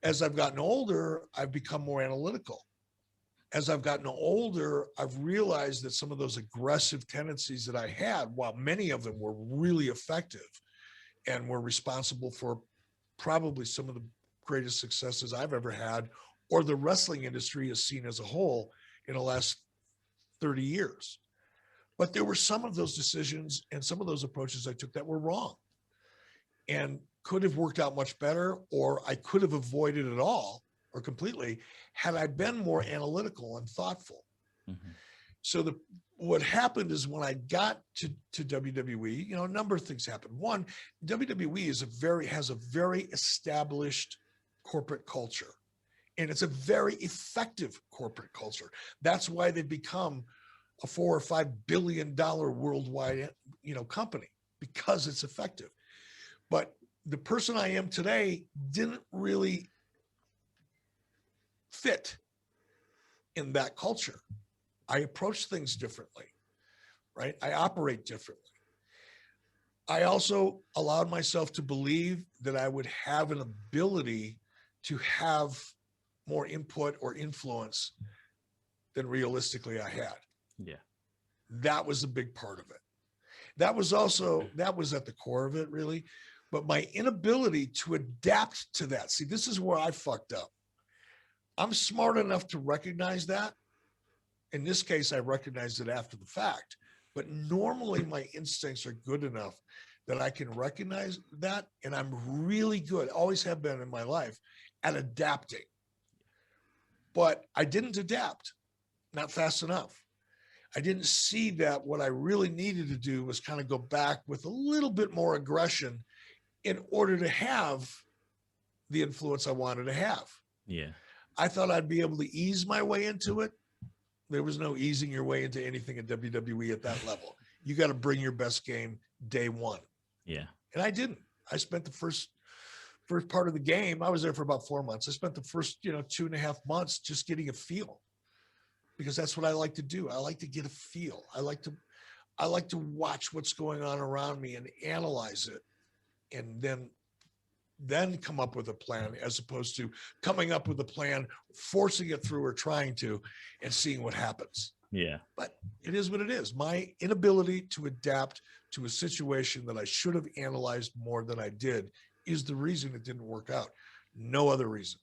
As I've gotten older, I've become more analytical. As I've gotten older, I've realized that some of those aggressive tendencies that I had, while many of them were really effective and were responsible for probably some of the greatest successes I've ever had, or the wrestling industry has seen as a whole in the last 30 years. But there were some of those decisions and some of those approaches I took that were wrong and could have worked out much better, or I could have avoided it all or completely had I been more analytical and thoughtful. Mm-hmm. So what happened is when I got to WWE, you know, a number of things happened. One, WWE has a very established corporate culture. And it's a very effective corporate culture. That's why they've become a $4 or $5 billion worldwide, company, because it's effective. But the person I am today didn't really fit in that culture. I approach things differently, right? I operate differently. I also allowed myself to believe that I would have an ability to have more input or influence than realistically I had. Yeah. That was a big part of it. That was at the core of it, really. But my inability to adapt to that. See, this is where I fucked up. I'm smart enough to recognize that. In this case, I recognized it after the fact. But normally my instincts are good enough that I can recognize that. And I'm really good, always have been in my life, at adapting. But I didn't adapt, not fast enough. I didn't see that what I really needed to do was kind of go back with a little bit more aggression in order to have the influence I wanted to have. Yeah. I thought I'd be able to ease my way into it. There was no easing your way into anything at WWE at that level. You got to bring your best game day one. Yeah. And I didn't. I spent the first part of the game. I was there for about 4 months. I spent the first, 2.5 months just getting a feel, because that's what I like to do. I like to get a feel. I like to watch what's going on around me and analyze it, and then come up with a plan, as opposed to coming up with a plan, forcing it through or trying to, and seeing what happens. Yeah. But it is what it is. My inability to adapt to a situation that I should have analyzed more than I did is the reason it didn't work out. No other reason.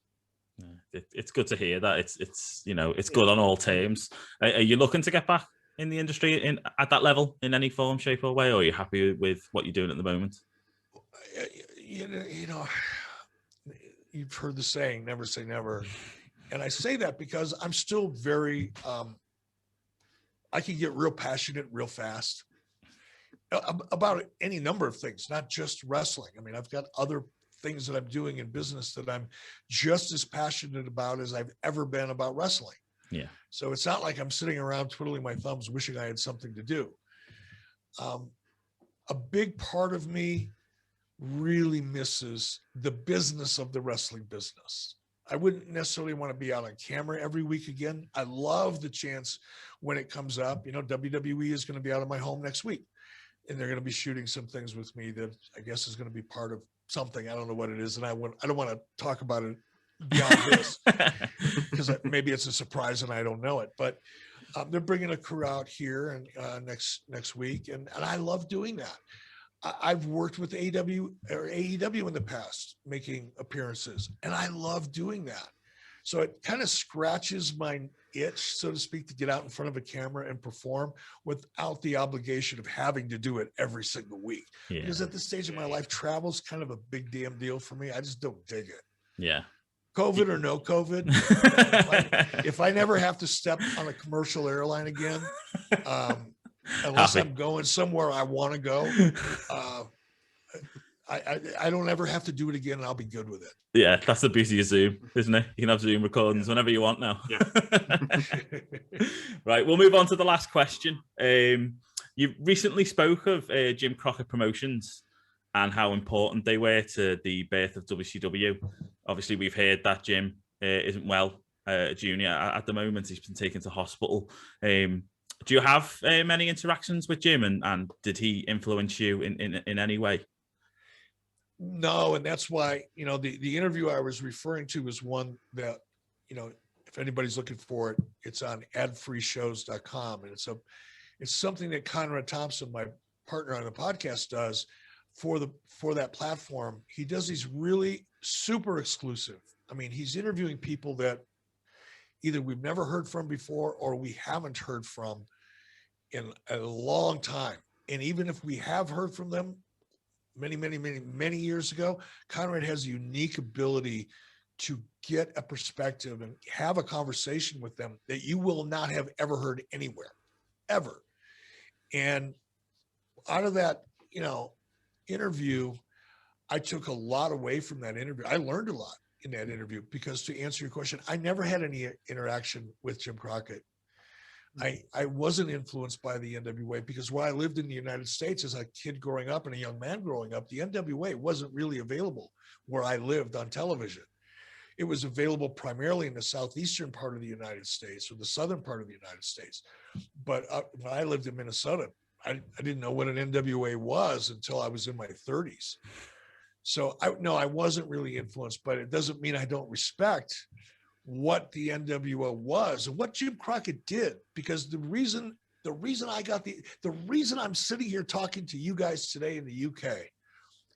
It's good to hear that. It's good on all terms. Are you looking to get back in the industry at that level in any form, shape, or way, or are you happy with what you're doing at the moment? You've heard the saying, never say never. And I say that because I'm still very, I can get real passionate real fast about any number of things, not just wrestling. I mean, I've got other things that I'm doing in business that I'm just as passionate about as I've ever been about wrestling. Yeah. So it's not like I'm sitting around twiddling my thumbs, wishing I had something to do. A big part of me really misses the business of the wrestling business. I wouldn't necessarily want to be out on camera every week again. I love the chance when it comes up. WWE is going to be out of my home next week, and they're going to be shooting some things with me that I guess is going to be part of something. I don't know what it is, and I don't want to talk about it beyond this because maybe it's a surprise and I don't know it. But they're bringing a crew out here and next week, and I love doing that. I've worked with AEW in the past, making appearances, and I love doing that. So it kind of scratches my itch, so to speak, to get out in front of a camera and perform without the obligation of having to do it every single week. Yeah. Because at this stage of my life, travel's kind of a big damn deal for me. I just don't dig it. Yeah. COVID or no COVID, if I never have to step on a commercial airline again, unless I'm going somewhere I want to go, I don't ever have to do it again, and I'll be good with it. Yeah, that's the beauty of Zoom, isn't it? You can have Zoom recordings whenever you want now. Yeah. Right, we'll move on to the last question. You recently spoke of Jim Crockett Promotions and how important they were to the birth of WCW. Obviously, we've heard that Jim isn't well, junior at the moment. He's been taken to hospital. Do you have many interactions with Jim, and did he influence you in any way? No, and that's why, the interview I was referring to was one that, if anybody's looking for it, it's on adfreeshows.com. And it's something that Conrad Thompson, my partner on the podcast, does for that platform. He does these really super exclusive. I mean, he's interviewing people that either we've never heard from before or we haven't heard from in a long time. And even if we have heard from them many years ago, Conrad has a unique ability to get a perspective and have a conversation with them that you will not have ever heard anywhere, ever. And out of that, interview, I took a lot away from that interview. I learned a lot. in that interview, because to answer your question, I never had any interaction with Jim Crockett. I wasn't influenced by the NWA because where I lived in the United States as a kid growing up and a young man growing up, the NWA wasn't really available where I lived on television. It was available primarily in the southeastern part of the United States or the southern part of the United States. But when I lived in Minnesota, I didn't know what an NWA was until I was in my 30s. So I wasn't really influenced, but it doesn't mean I don't respect what the NWO was and what Jim Crockett did, because the reason I'm sitting here talking to you guys today in the UK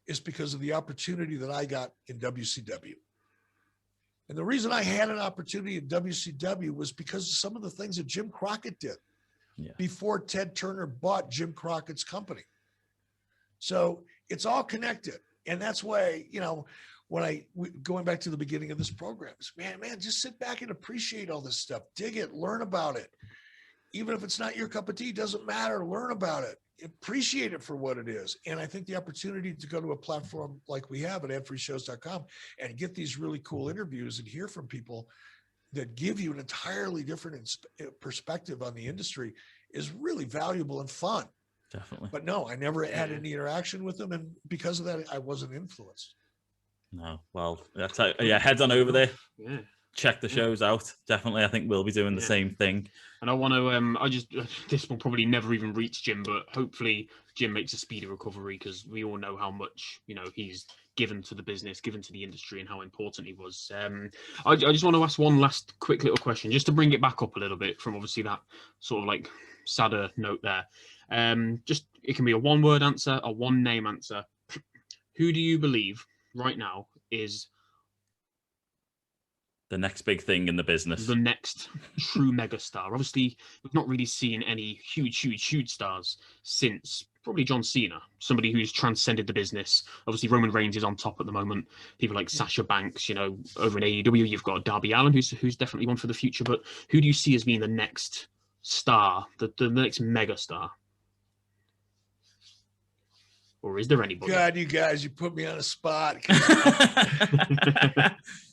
is because of the opportunity that I got in WCW. And the reason I had an opportunity in WCW was because of some of the things that Jim Crockett did before Ted Turner bought Jim Crockett's company. So it's all connected. And that's why, going back to the beginning of this program, man, just sit back and appreciate all this stuff. Dig it, learn about it. Even if it's not your cup of tea, doesn't matter. Learn about it. Appreciate it for what it is. And I think the opportunity to go to a platform like we have at adfreeshows.com and get these really cool interviews and hear from people that give you an entirely different perspective on the industry is really valuable and fun. Definitely. But no, I never had any interaction with them. And because of that, I wasn't influenced. No, well, that's how, head on over there. Yeah. Check the shows out. Definitely, I think we'll be doing the same thing. And I want to, this will probably never even reach Jim, but hopefully Jim makes a speedy recovery, because we all know how much, he's given to the business, given to the industry, and how important he was. I just want to ask one last quick little question, just to bring it back up a little bit from obviously that sort of like sadder note there. It can be a one-word answer, a one-name answer. Who do you believe right now is the next big thing in the business, the next true megastar? Obviously, we've not really seen any huge stars since probably John Cena, somebody who's transcended the business. Obviously, Roman Reigns is on top at the moment. People like Sasha Banks, over in AEW, you've got Darby Allin, who's definitely one for the future. But who do you see as being the next star, the next megastar? Or is there anybody? God, you guys, you put me on a spot.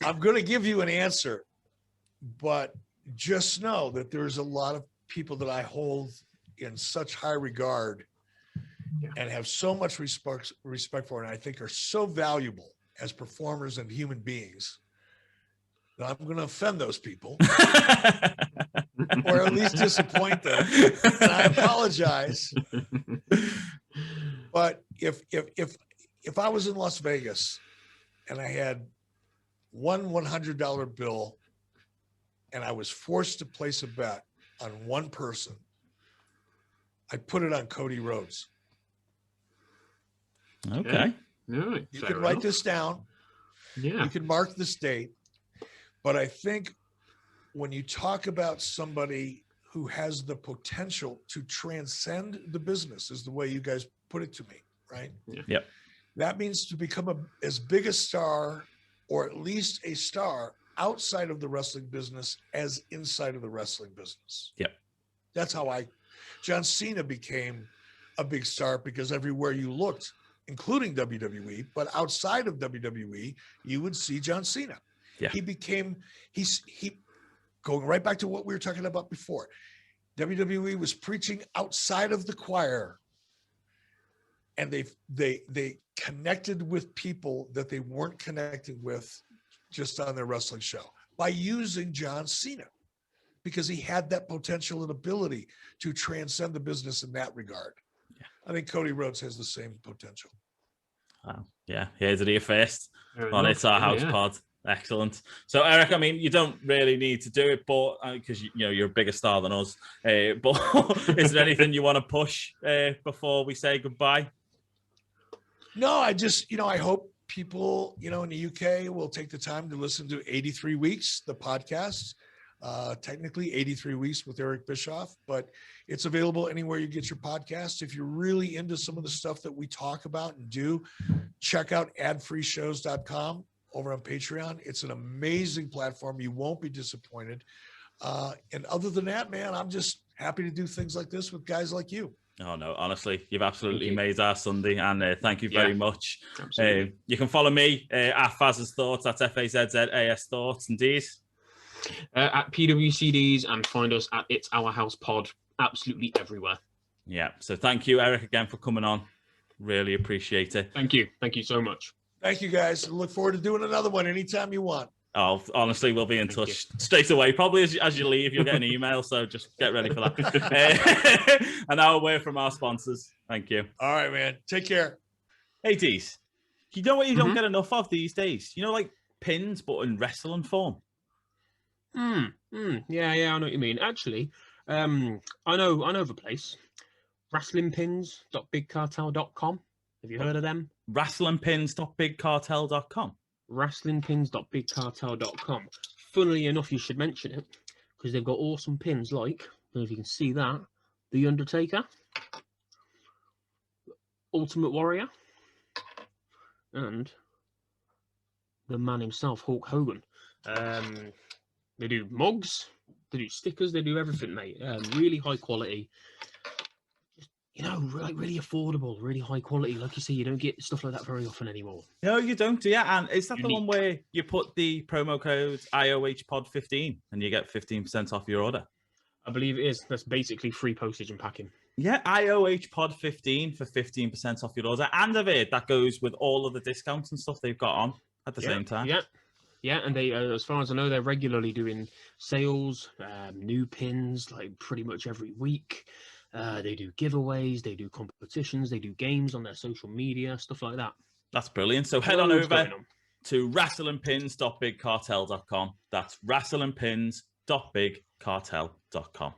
I'm going to give you an answer, but just know that there's a lot of people that I hold in such high regard and have so much respect for, and I think are so valuable as performers and human beings, that I'm going to offend those people or at least disappoint them. And I apologize. But if I was in Las Vegas and I had one $100 bill and I was forced to place a bet on one person, I'd put it on Cody Rhodes. Okay. Yeah, you can write this down. Yeah. You can mark this date. But I think when you talk about somebody who has the potential to transcend the business, is the way you guys put it to me, right? Yeah. Yep. That means to become as big a star, or at least a star outside of the wrestling business as inside of the wrestling business. Yep. That's how John Cena became a big star, because everywhere you looked, including WWE, but outside of WWE, you would see John Cena. Yeah. He's going right back to what we were talking about before. WWE was preaching outside of the choir, and they connected with people that they weren't connecting with just on their wrestling show by using John Cena, because he had that potential and ability to transcend the business in that regard. Yeah. I think Cody Rhodes has the same potential. Wow. Yeah, here's it here first on enough. It's Our House pod. Excellent. So, Eric, I mean, you don't really need to do it, but because you're a bigger star than us. But is there anything you want to push before we say goodbye? No, I just, I hope people, in the UK will take the time to listen to 83 Weeks, the podcast. Technically 83 Weeks with Eric Bischoff, but it's available anywhere you get your podcast. If you're really into some of the stuff that we talk about and do, check out adfreeshows.com over on Patreon. It's an amazing platform. You won't be disappointed. And other than that, man, I'm just happy to do things like this with guys like you. Oh no, honestly, you've absolutely made our Sunday, and thank you very much. Absolutely. You can follow me at Faz's Thoughts. That's FAZZAS Thoughts, indeed. At PWCDs, and find us at It's Our House Pod, absolutely everywhere. Yeah. So thank you, Eric, again for coming on. Really appreciate it. Thank you so much. Thank you, guys. Look forward to doing another one anytime you want. Oh, honestly, we'll be in touch straight away. Probably as you leave, you'll get an email. So just get ready for that. And now away from our sponsors. Thank you. All right, man. Take care. Hey, Dees. You know what you don't get enough of these days? You know, like pins, but in wrestling form. Yeah, I know what you mean. Actually, I know of a place. Wrestlingpins.bigcartel.com. Have you heard of them? Wrestlingpins.bigcartel.com. Wrestlingpins.bigcartel.com. Funnily enough, you should mention it because they've got awesome pins like, I don't know if you can see that, The Undertaker, Ultimate Warrior, and the man himself, Hulk Hogan. They do mugs, they do stickers, they do everything, mate. Really high quality. You know, like really affordable, really high quality. Like you say, you don't get stuff like that very often anymore. No, you don't, do you? And is that the one where you put the promo code IOHPod15 and you get 15% off your order? I believe it is. That's basically free postage and packing. Yeah, IOHPod15 for 15% off your order. And I've heard that goes with all of the discounts and stuff they've got on at the same time. Yeah, and they, as far as I know, they're regularly doing sales, new pins, like pretty much every week. They do giveaways, they do competitions, they do games on their social media, stuff like that. That's brilliant. So head on over to wrestlingpins.bigcartel.com. That's wrestlingpins.bigcartel.com.